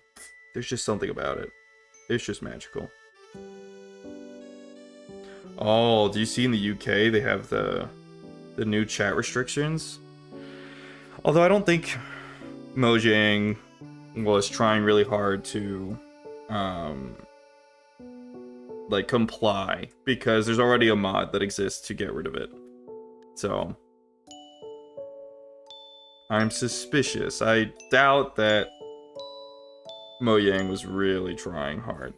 There's just something about it. It's just magical. Oh, do you see in the UK they have the new chat restrictions? Although I don't think Mojang was trying really hard to like comply, because there's already a mod that exists to get rid of it. So I'm suspicious. I doubt that Mojang was really trying hard.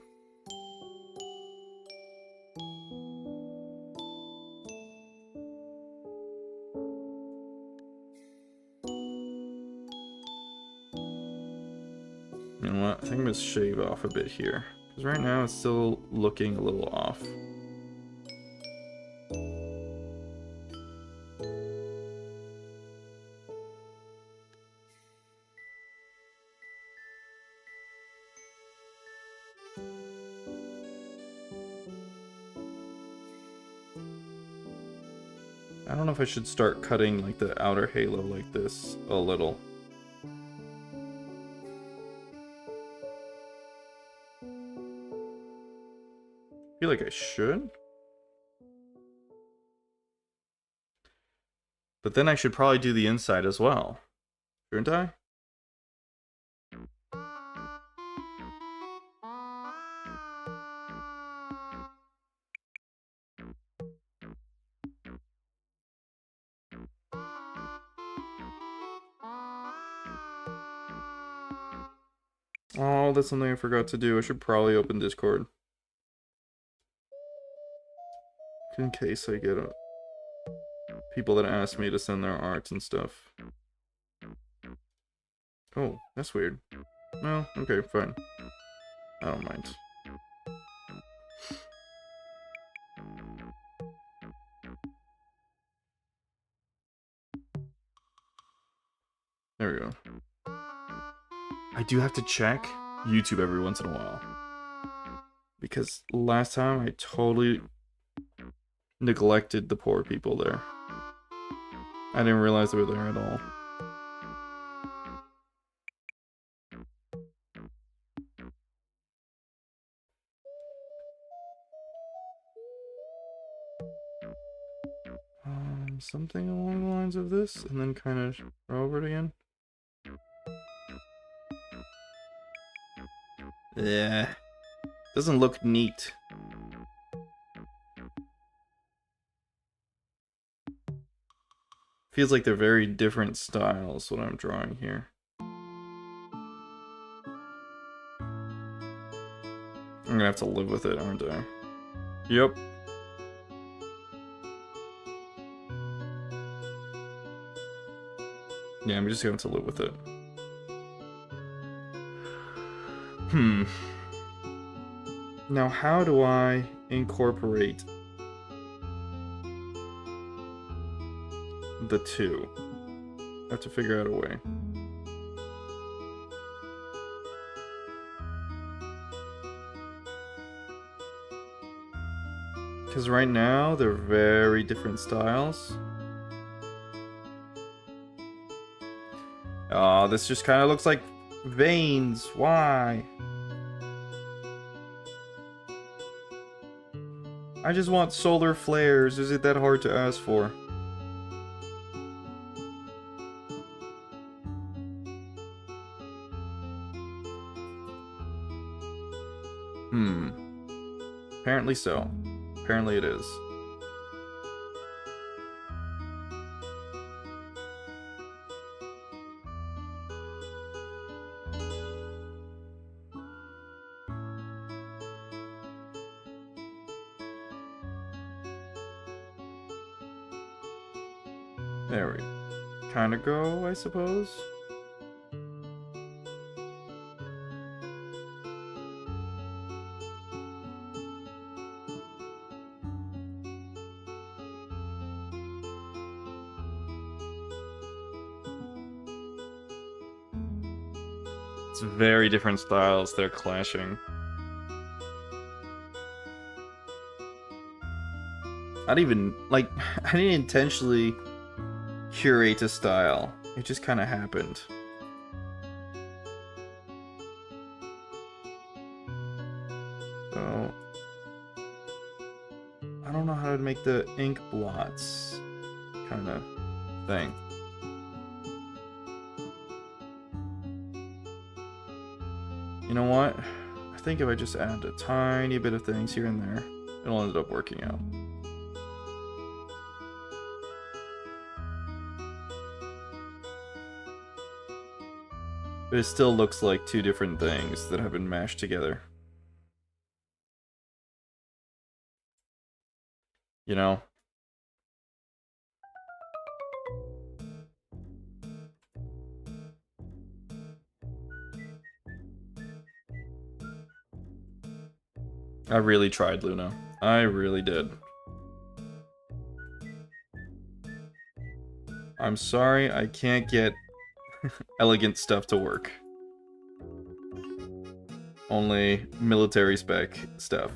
You know what? I think I'm gonna shave off a bit here. Because right now it's still looking a little off. I don't know if I should start cutting like the outer halo like this a little. I feel like I should. But then I should probably do the inside as well. Shouldn't I? Oh, that's something I forgot to do. I should probably open Discord. In case I get people that ask me to send their arts and stuff. Oh, that's weird. Well, okay, fine. I don't mind. There we go. I do have to check YouTube every once in a while. Because last time I totally neglected the poor people there. I didn't realize they were there at all. Something along the lines of this, and then kind of go over it again. Yeah, doesn't look neat. Feels like they're very different styles, what I'm drawing here. I'm gonna have to live with it, aren't I? Yep. Yeah, I'm just going to live with it. Now, how do I incorporate the two? I have to figure out a way. Because right now, they're very different styles. Oh, this just kind of looks like veins. Why? I just want solar flares. Is it that hard to ask for? Apparently so. Apparently it is. There we kind of go, I suppose. It's very different styles, they're clashing. I didn't intentionally curate a style. It just kind of happened. So I don't know how to make the ink blots kind of thing. You know what? I think if I just add a tiny bit of things here and there, it'll end up working out. But it still looks like two different things that have been mashed together. You know? I really tried, Luna. I really did. I'm sorry, I can't get elegant stuff to work. Only military spec stuff.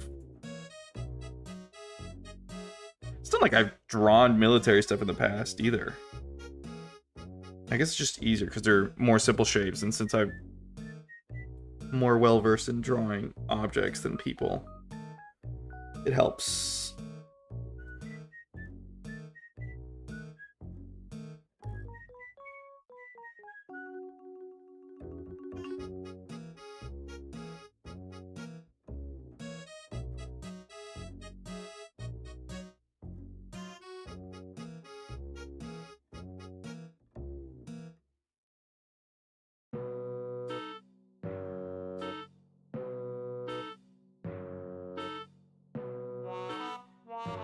It's not like I've drawn military stuff in the past, either. I guess it's just easier, because they're more simple shapes, and since I'm more well-versed in drawing objects than people, it helps.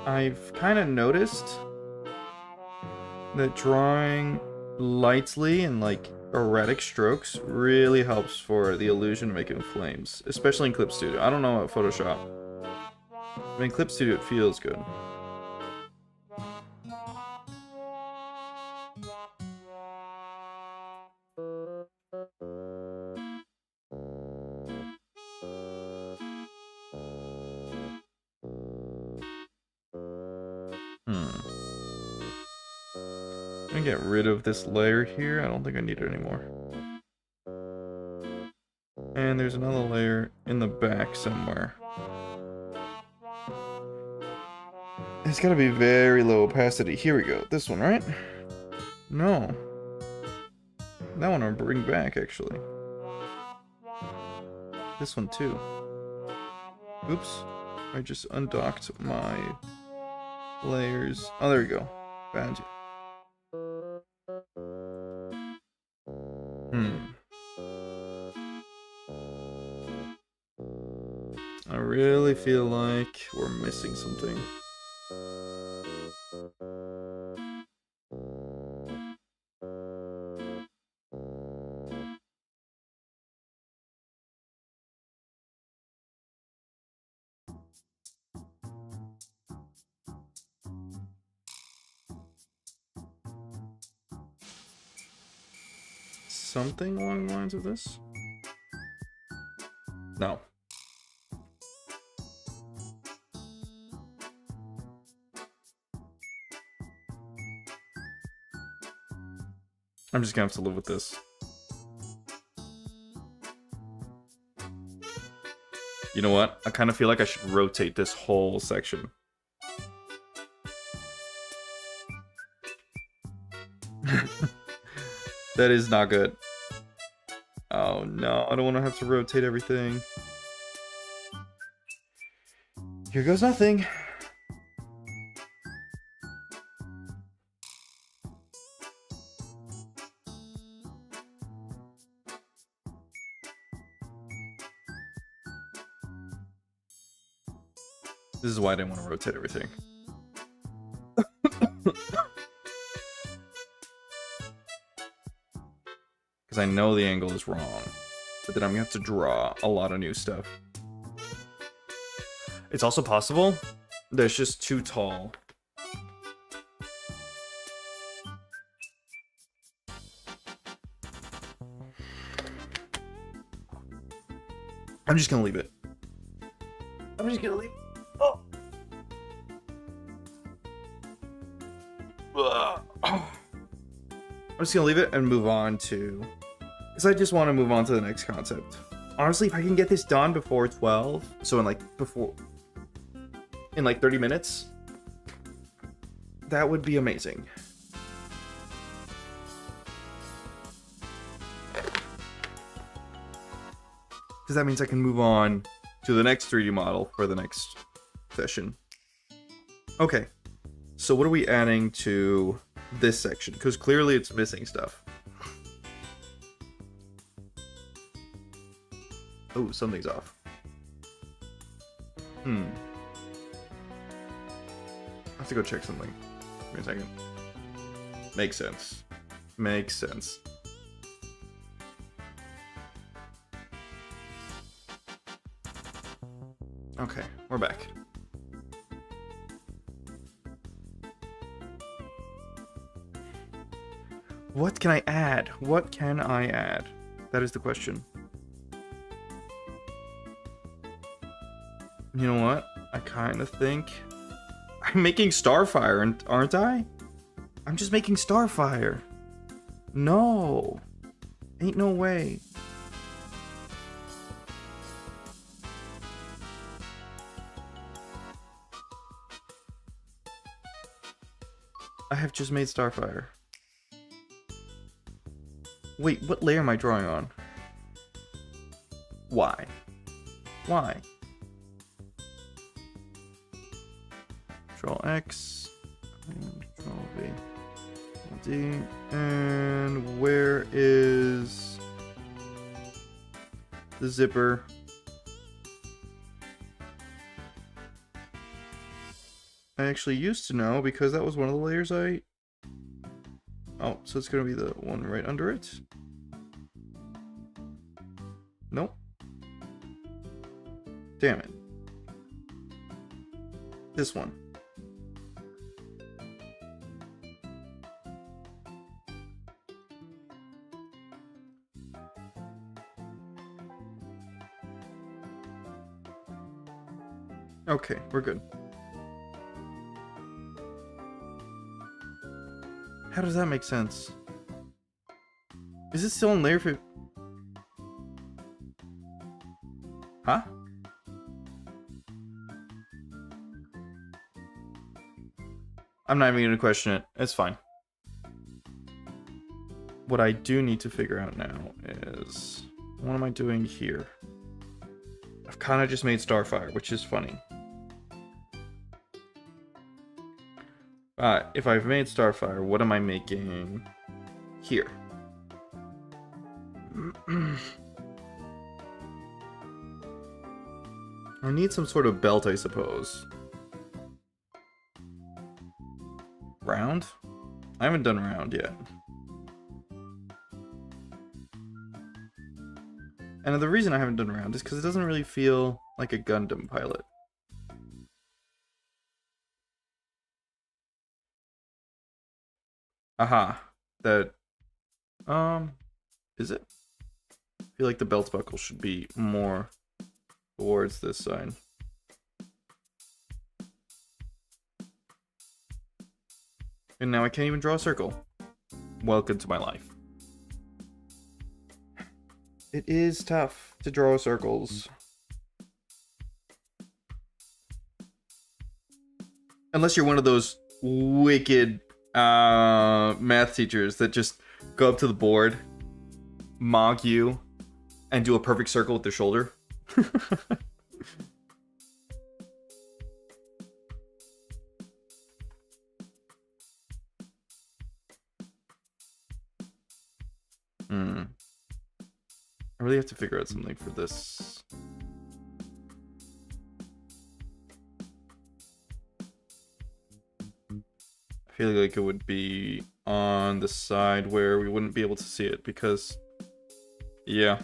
I've kind of noticed that drawing lightly and like erratic strokes really helps for the illusion of making flames, especially in Clip Studio. I don't know about Photoshop. I mean, Clip Studio, it feels good. I'm gonna get rid of this layer here. I don't think I need it anymore. And there's another layer in the back somewhere. It's gotta be very low opacity. Here we go. This one, right? No. That one I'll bring back, actually. This one, too. Oops. I just undocked my layers. Oh, there we go. Found you. I really feel like we're missing something. Something along the lines of this? No. I'm just gonna have to live with this. You know what? I kind of feel like I should rotate this whole section. That is not good. Oh no, I don't want to have to rotate everything. Here goes nothing. This is why I didn't want to rotate everything. Because I know the angle is wrong. But then I'm going to have to draw a lot of new stuff. It's also possible that it's just too tall. I'm just going to leave it. I'm just going to leave it. I'm just gonna leave it and move on to, because I just want to move on to the next concept. Honestly, if I can get this done before 12, so in like 30 minutes, that would be amazing. Because that means I can move on to the next 3D model for the next session. Okay, so what are we adding to this section? Because clearly it's missing stuff. Oh, something's off. I have to go check something. Give me a second. Makes sense. Makes sense. Okay, we're back. What can I add? What can I add? That is the question. You know what? I kind of think I'm making Starfire, aren't I? I'm just making Starfire. No. Ain't no way. I have just made Starfire. Wait, what layer am I drawing on? Why? Why? Control X. And Control V. D. And where is the zipper? I actually used to know because that was one of the layers I... Oh, so it's going to be the one right under it? Nope. Damn it. This one. Okay, we're good. How does that make sense? Is it still in layer 5? Huh? I'm not even gonna question it. It's fine. What I do need to figure out now is... What am I doing here? I've kind of just made Starfire, which is funny. If I've made Starfire, what am I making here? I need some sort of belt, I suppose. Round? I haven't done round yet. And the reason I haven't done round is because it doesn't really feel like a Gundam pilot. Aha. That... Is it? I feel like the belt buckle should be more towards this side. And now I can't even draw a circle. Welcome to my life. It is tough to draw circles. Unless you're one of those wicked math teachers that just go up to the board, mock you, and do a perfect circle with their shoulder. I really have to figure out something for this. I feel like it would be on the side where we wouldn't be able to see it because, yeah,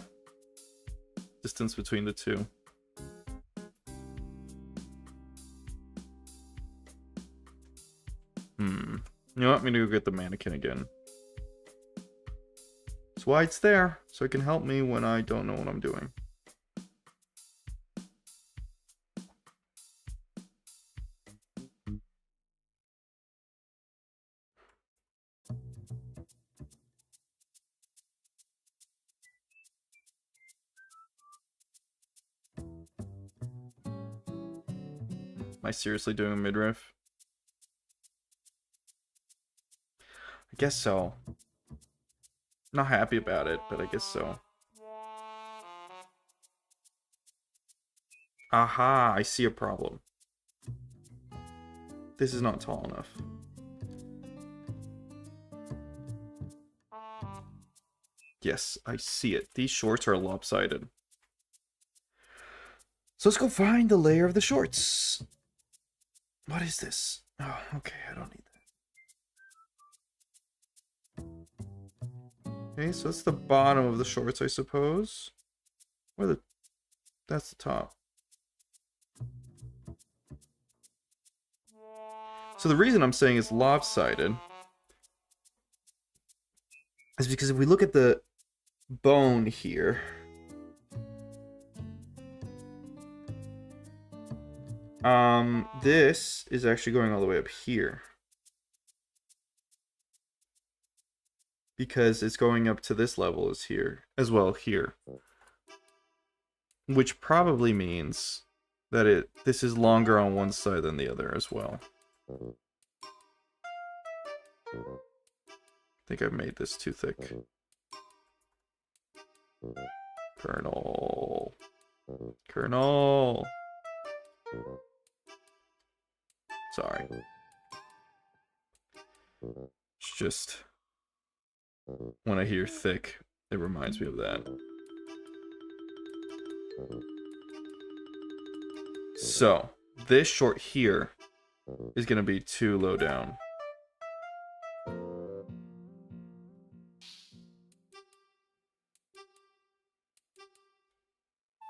distance between the two. You know what? I'm gonna go get the mannequin again. That's why it's there, so it can help me when I don't know what I'm doing. Am I seriously doing a midriff? I guess so. Not happy about it, but I guess so. Aha, I see a problem. This is not tall enough. Yes, I see it. These shorts are lopsided. So let's go find the layer of the shorts. What is this? Oh, okay, I don't need that. Okay, so that's the bottom of the shorts, I suppose. That's the top. So the reason I'm saying it's lopsided is because if we look at the bone here, this is actually going all the way up here. Because it's going up to this level as here, as well here. Which probably means that this is longer on one side than the other as well. I think I've made this too thick. Kernel. Sorry. It's just... when I hear thick, it reminds me of that. So, this short here is going to be too low down. So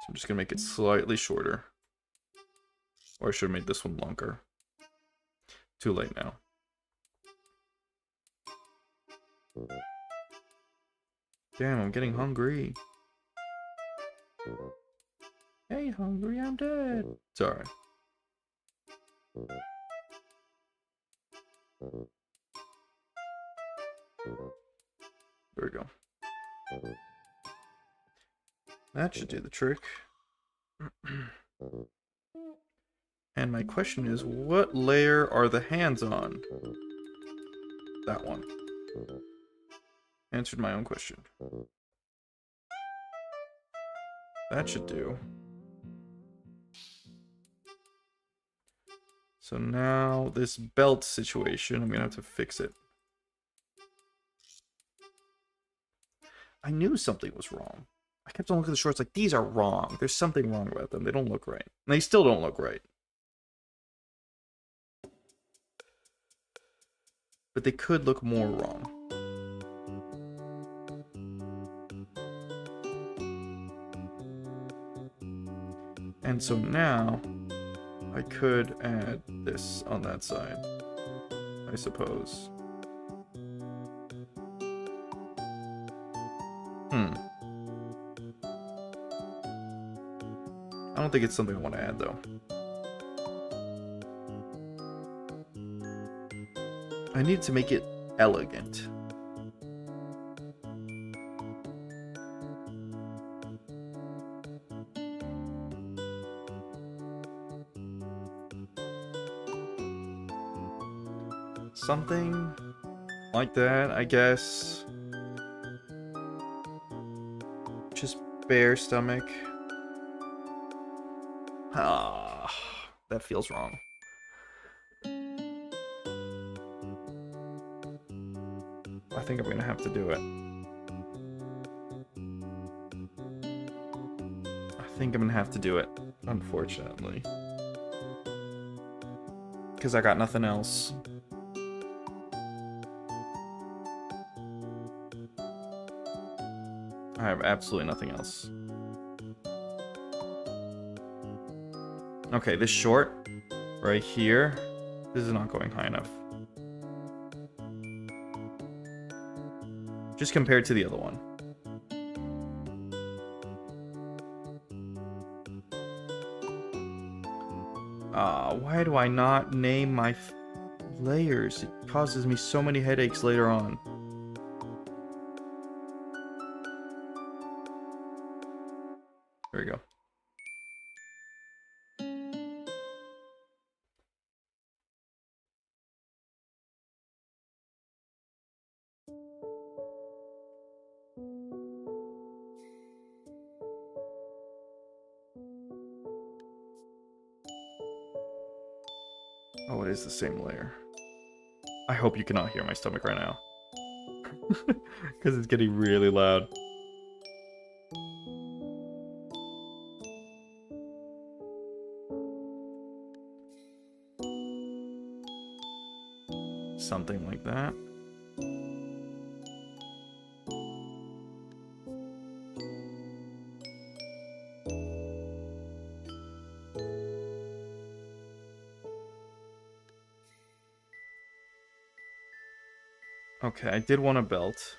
I'm just going to make it slightly shorter. Or I should have made this one longer. Too late now. Damn, I'm getting hungry. Hey, hungry, I'm dead. Sorry. There we go. That should do the trick. And my question is, what layer are the hands on? That one. Answered my own question. That should do. So now this belt situation, I'm gonna have to fix it. I knew something was wrong. I kept on looking at the shorts like, these are wrong. There's something wrong about them. They don't look right. And they still don't look right. But they could look more wrong. And so now, I could add this on that side, I suppose. I don't think it's something I want to add, though. I need to make it elegant. Something like that, I guess. Just bare stomach. Ah, that feels wrong. I think I'm gonna have to do it. I think I'm gonna have to do it, unfortunately. Because I got nothing else. I have absolutely nothing else. Okay, this short right here, this is not going high enough. Just compared to the other one. Why do I not name my layers? It causes me so many headaches later on. There we go. Oh, it is the same layer. I hope you cannot hear my stomach right now. Because it's getting really loud. Something like that. Okay, I did want a belt.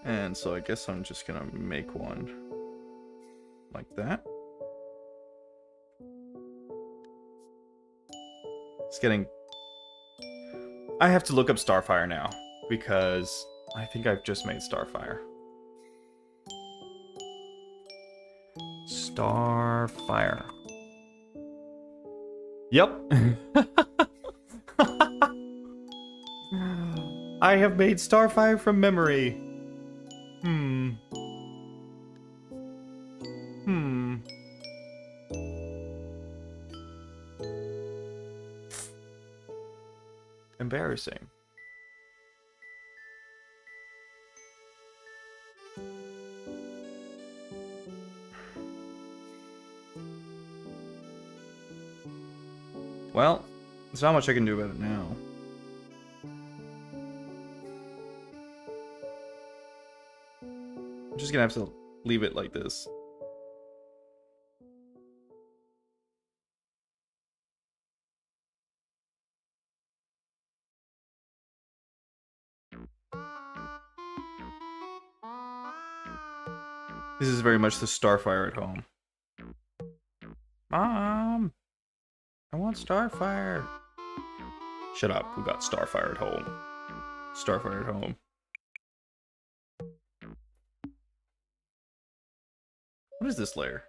And so I guess I'm just gonna make one like that. It's getting... I have to look up Starfire now, because I think I've just made Starfire. Starfire. Yep. I have made Starfire from memory. Embarrassing. Well, there's not much I can do about it now. I'm just gonna have to leave it like this. This is very much the Starfire at home. Mom! I want Starfire! Shut up, we got Starfire at home. Starfire at home. What is this layer?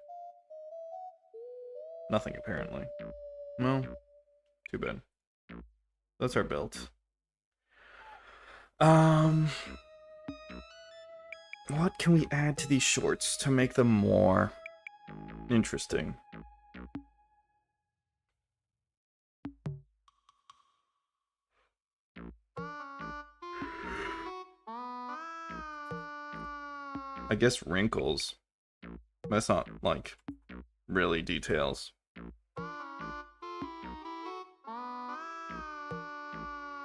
Nothing, apparently. Well, too bad. That's our belt. What can we add to these shorts to make them more interesting? I guess wrinkles. That's not, like, really details.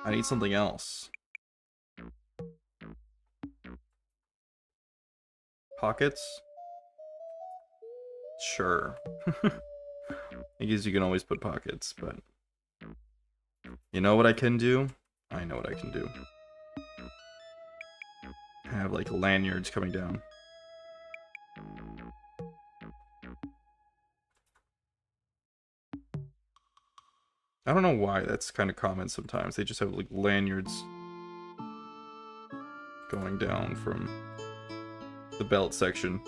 I need something else. Pockets? Sure. I guess you can always put pockets, but... You know what I can do? I know what I can do. Have, like, lanyards coming down. I don't know why that's kind of common sometimes. They just have, like, lanyards going down from the belt section.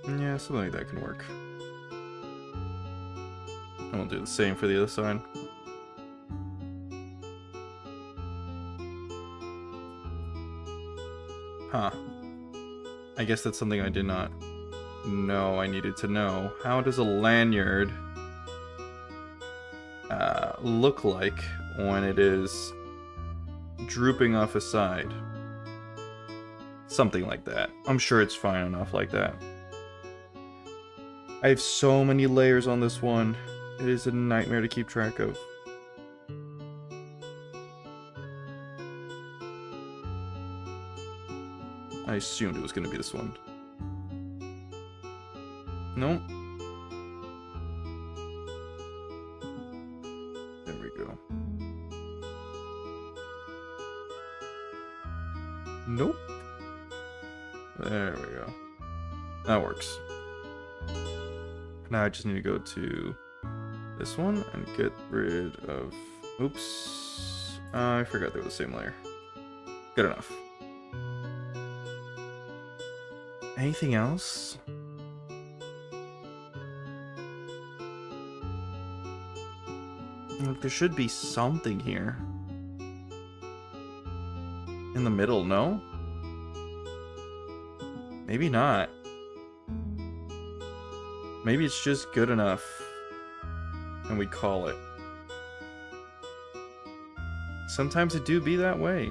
Yeah, something like that can work. And we'll do the same for the other side. Huh. I guess that's something I did not know I needed to know. How does a lanyard look like when it is drooping off a side? Something like that. I'm sure it's fine enough like that. I have so many layers on this one. It is a nightmare to keep track of. I assumed it was going to be this one. Nope. There we go. Nope. There we go. That works. Now I just need to go to this one and get rid of... Oops. I forgot they were the same layer. Good enough. Anything else? Look, there should be something here. In the middle, no? Maybe not. Maybe it's just good enough. And we call it. Sometimes it do be that way.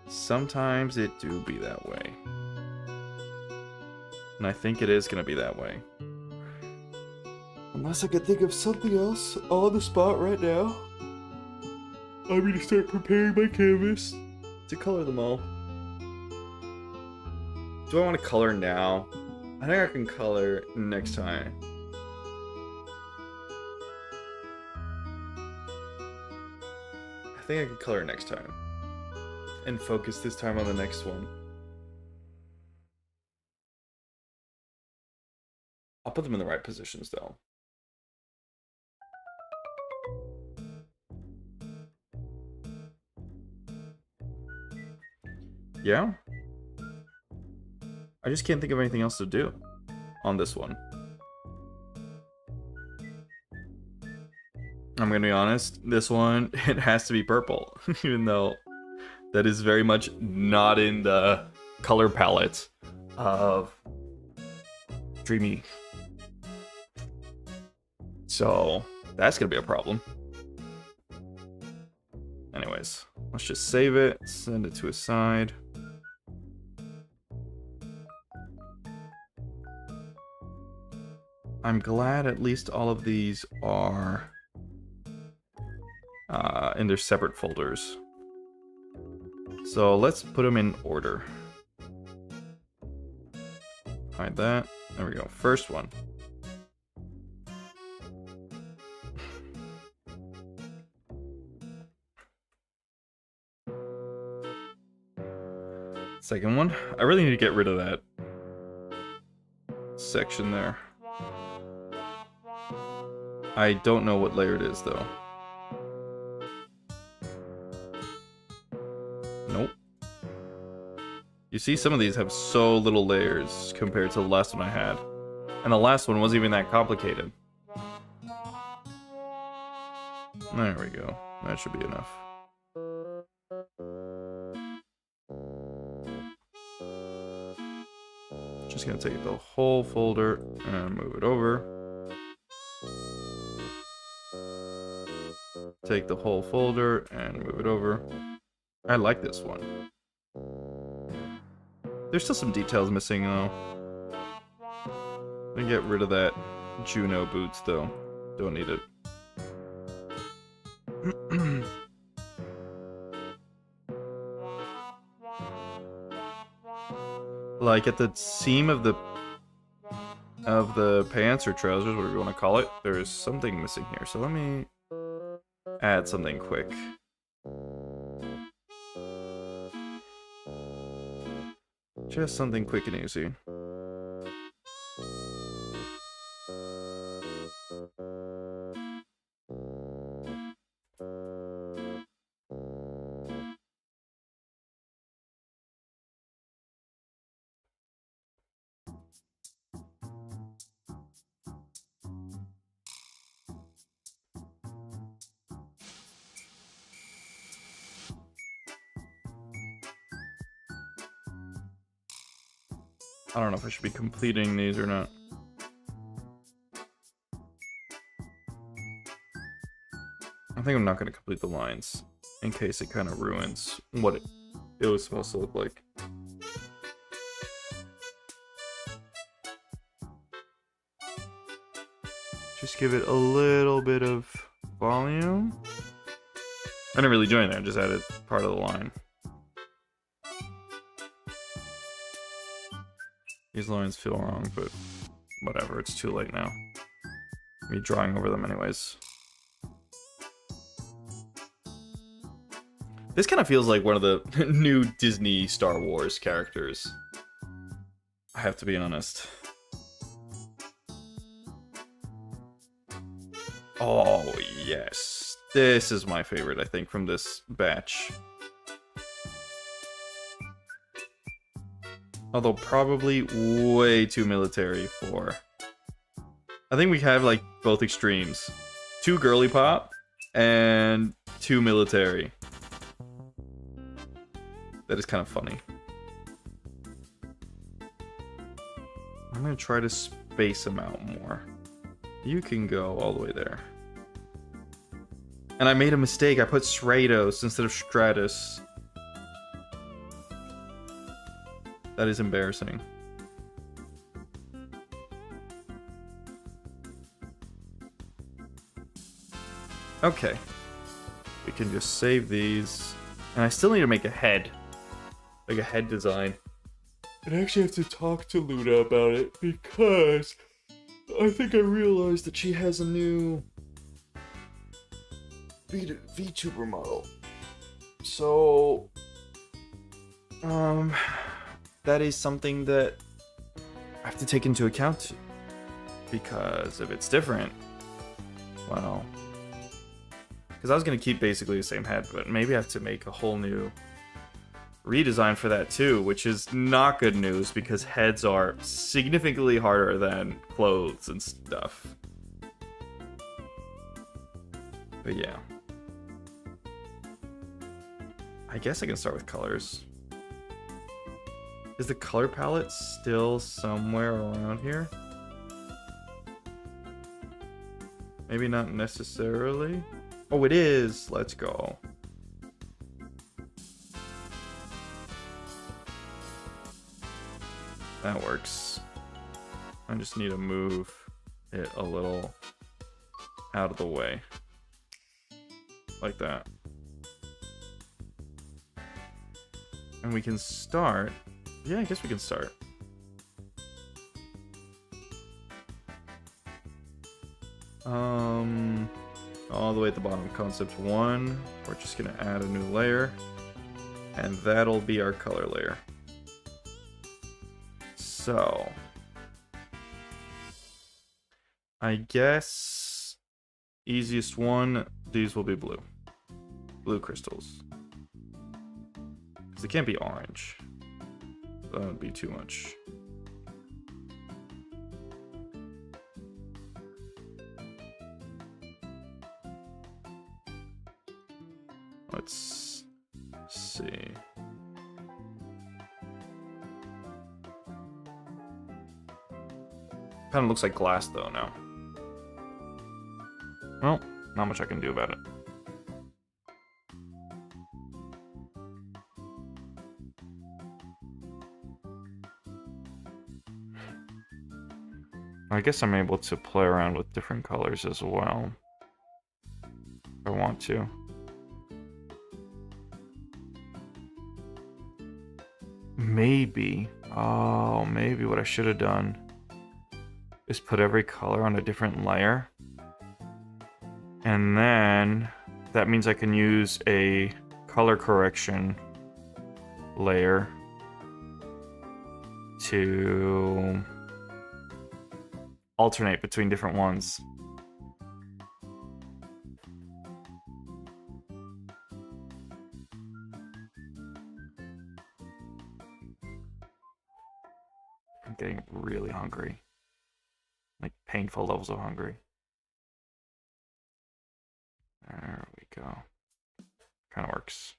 Sometimes it do be that way. And I think it is gonna be that way. Unless I could think of something else on the spot right now. I'm gonna start preparing my canvas to color them all. Do I want to color now? I think I can color next time. I think I can color next time. And focus this time on the next one. I'll put them in the right positions though. Yeah? I just can't think of anything else to do on this one. I'm gonna be honest, this one, it has to be purple, even though that is very much not in the color palette of Dreamy. So, that's gonna be a problem. Anyways, let's just save it, send it to a side. I'm glad at least all of these are in their separate folders. So let's put them in order. Hide that. There we go. First one. Second one. I really need to get rid of that section there. I don't know what layer it is, though. Nope. You see, some of these have so little layers compared to the last one I had. And the last one wasn't even that complicated. There we go. That should be enough. Just gonna take the whole folder and move it over. Take the whole folder and move it over. I like this one. There's still some details missing though. I'm gonna get rid of that Juno boots though. Don't need it. Like at the seam of the pants or trousers, whatever you want to call it, there's something missing here. So let me add something quick. Just something quick and easy. I don't know if I should be completing these or not. I think I'm not going to complete the lines in case it kind of ruins what it was supposed to look like. Just give it a little bit of volume. I didn't really join there, just added part of the line. These lines feel wrong, but whatever, it's too late now. Me drawing over them anyways. This kind of feels like one of the new Disney Star Wars characters. I have to be honest. Oh, yes. This is my favorite, I think, from this batch. Although probably way too military for... I think we have like both extremes. Too girly pop and too military. That is kind of funny. I'm gonna try to space them out more. You can go all the way there. And I made a mistake. I put Stratos instead of Stratus. That is embarrassing. Okay. We can just save these. And I still need to make a head. Like a head design. And I actually have to talk to Luna about it because I think I realized that she has a new Vtuber model. So, that is something that I have to take into account. Because if it's different, well, because I was going to keep basically the same head, but maybe I have to make a whole new redesign for that too, which is not good news because heads are significantly harder than clothes and stuff. But yeah. I guess I can start with colors. Is the color palette still somewhere around here? Maybe not necessarily. Oh, it is. Let's go. That works. I just need to move it a little out of the way. Like that. And we can start. Yeah, I guess we can start. All the way at the bottom, concept 1. We're just gonna add a new layer. And that'll be our color layer. So, I guess easiest one, these will be blue. Blue crystals. Because they can't be orange. That would be too much. Let's see. Kind of looks like glass though now. Well, not much I can do about it. I guess I'm able to play around with different colors as well. If I want to. Maybe. Oh, maybe what I should have done is put every color on a different layer. And then that means I can use a color correction layer to alternate between different ones. I'm getting really hungry. Like painful levels of hungry. There we go. Kind of works.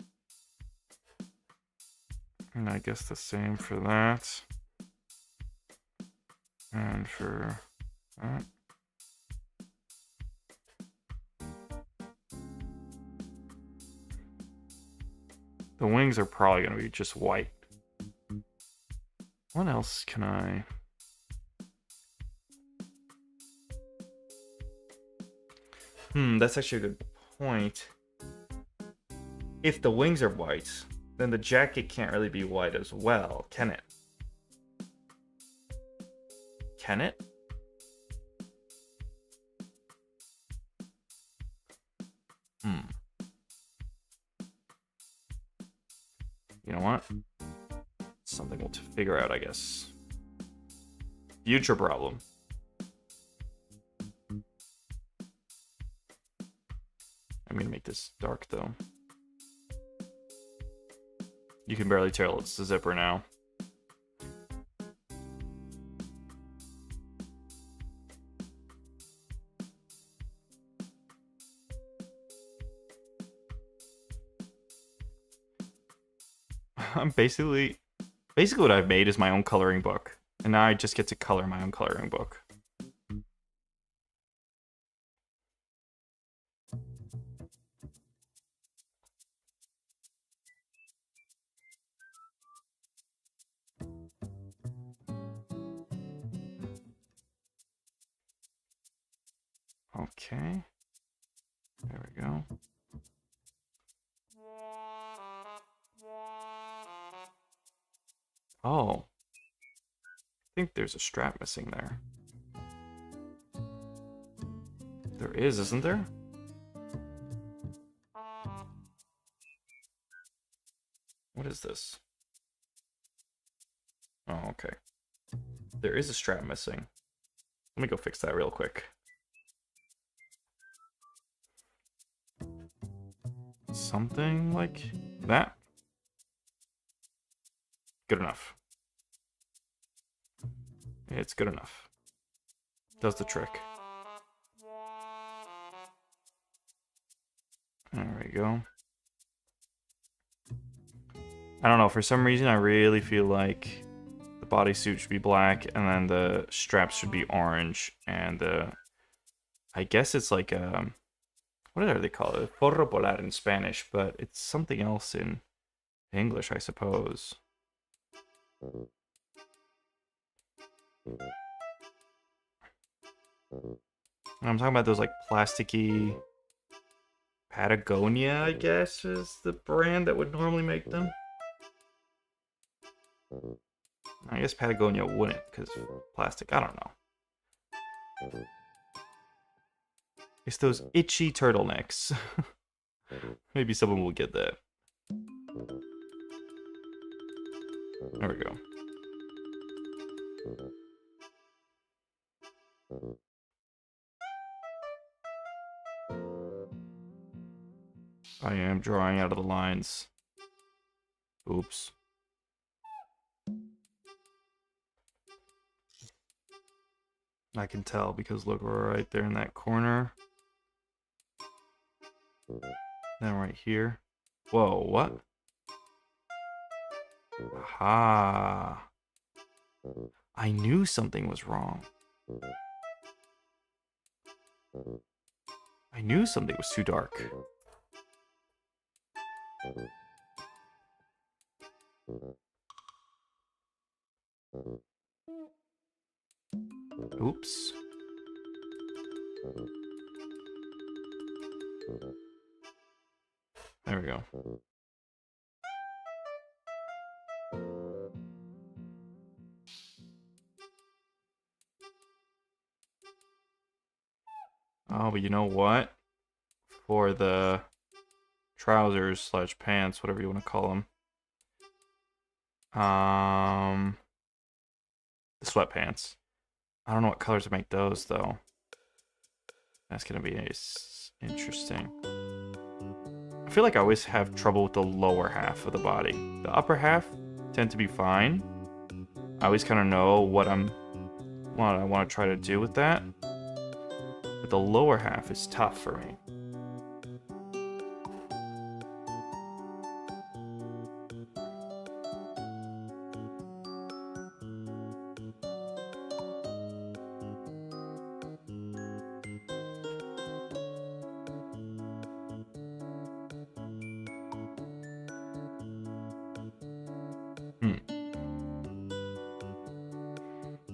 And I guess the same for that. And for that. The wings are probably going to be just white. What else can I... that's actually a good point. If the wings are white, then the jacket can't really be white as well, can it? Can it? You know what? Something we'll figure out, I guess. Future problem. I'm gonna make this dark though. You can barely tell it's the zipper now. I'm basically what I've made is my own coloring book. And now I just get to color my own coloring book. Okay. There we go. Oh. I think there's a strap missing there. There is, isn't there? What is this? Oh, okay. There is a strap missing. Let me go fix that real quick. Something like that. Good enough. It's good enough. Does the trick. There we go. I don't know, for some reason I really feel like the bodysuit should be black and then the straps should be orange and I guess it's like what are they called? Forro polar in Spanish, but it's something else in English, I suppose. I'm talking about those like plasticky Patagonia, I guess, is the brand that would normally make them. I guess Patagonia wouldn't, because plastic. I don't know. It's those itchy turtlenecks. Maybe someone will get that. There we go. I am drawing out of the lines. Oops. I can tell because look, we're right there in that corner. Then right here. Whoa, what? Aha. I knew something was wrong. I knew something was too dark. Oops. There we go. Oh, but you know what? For the trousers slash pants, whatever you want to call them. The sweatpants. I don't know what colors to make those though. That's gonna be interesting. I feel like I always have trouble with the lower half of the body. The upper half tend to be fine. I always kind of know what I want to try to do with that. But the lower half is tough for me.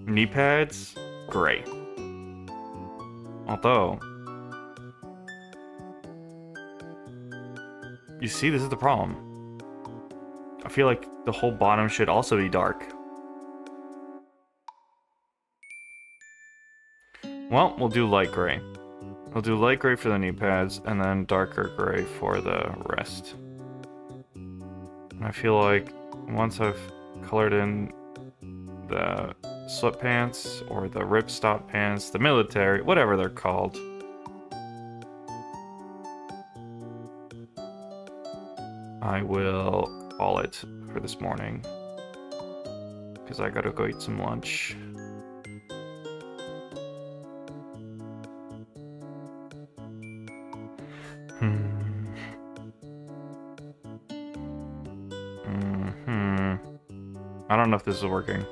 Knee pads, gray. Although, you see, this is the problem. I feel like the whole bottom should also be dark. Well, we'll do light gray. We'll do light gray for the knee pads, and then darker gray for the rest. And I feel like once I've colored in the sweatpants or the ripstop pants, the military, whatever they're called, I will call it for this morning because I gotta go eat some lunch. I don't know if this is working.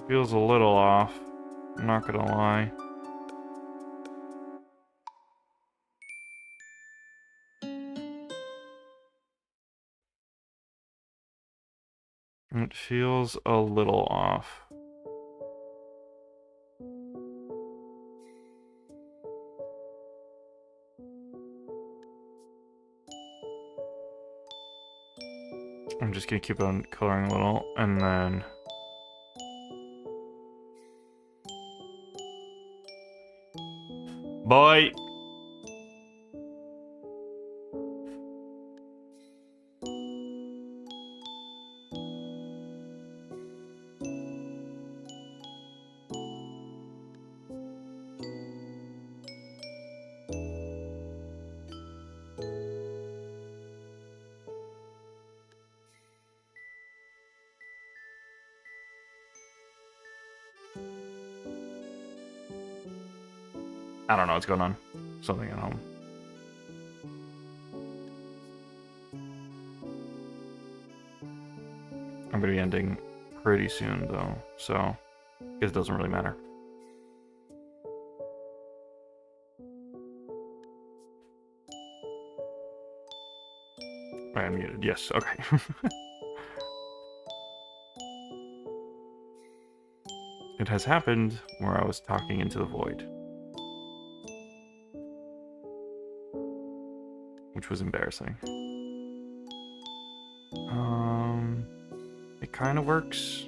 Feels a little off. I'm not gonna lie. It feels a little off. I'm just gonna keep on coloring a little, and then... Boy! I don't know what's going on. Something at home. I'm gonna be ending pretty soon, though, so I guess it doesn't really matter. I am muted. Yes, okay. It has happened where I was talking into the void. Which was embarrassing. It kind of works.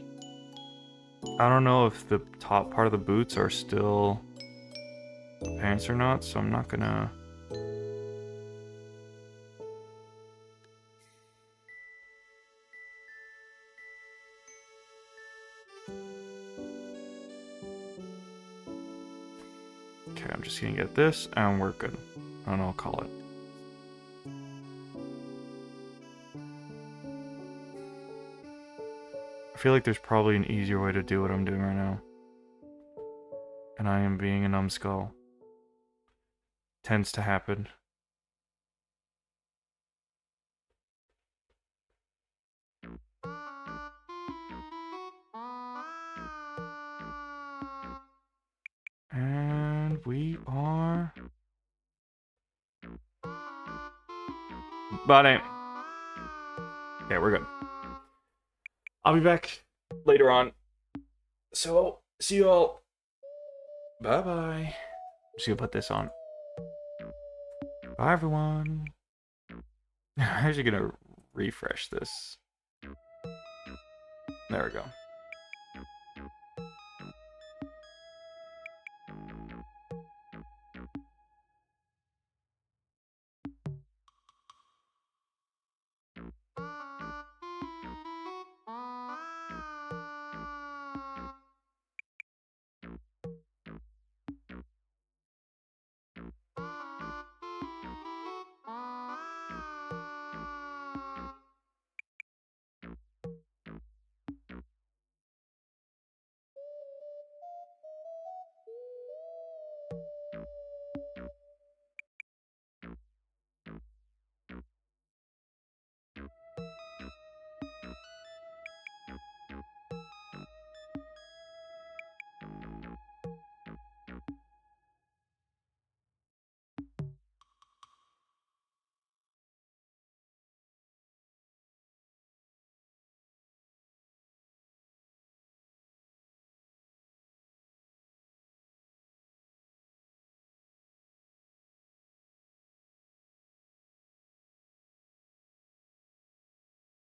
I don't know if the top part of the boots are still pants or not, so I'm not gonna... Okay, I'm just gonna get this, and we're good. And I'll call it. I feel like there's probably an easier way to do what I'm doing right now. And I am being a numbskull. Tends to happen. And we are... Buddy. Okay, we're good. I'll be back later on. So, see you all. Bye-bye. I'm just gonna put this on. Bye, everyone. I'm actually gonna refresh this. There we go.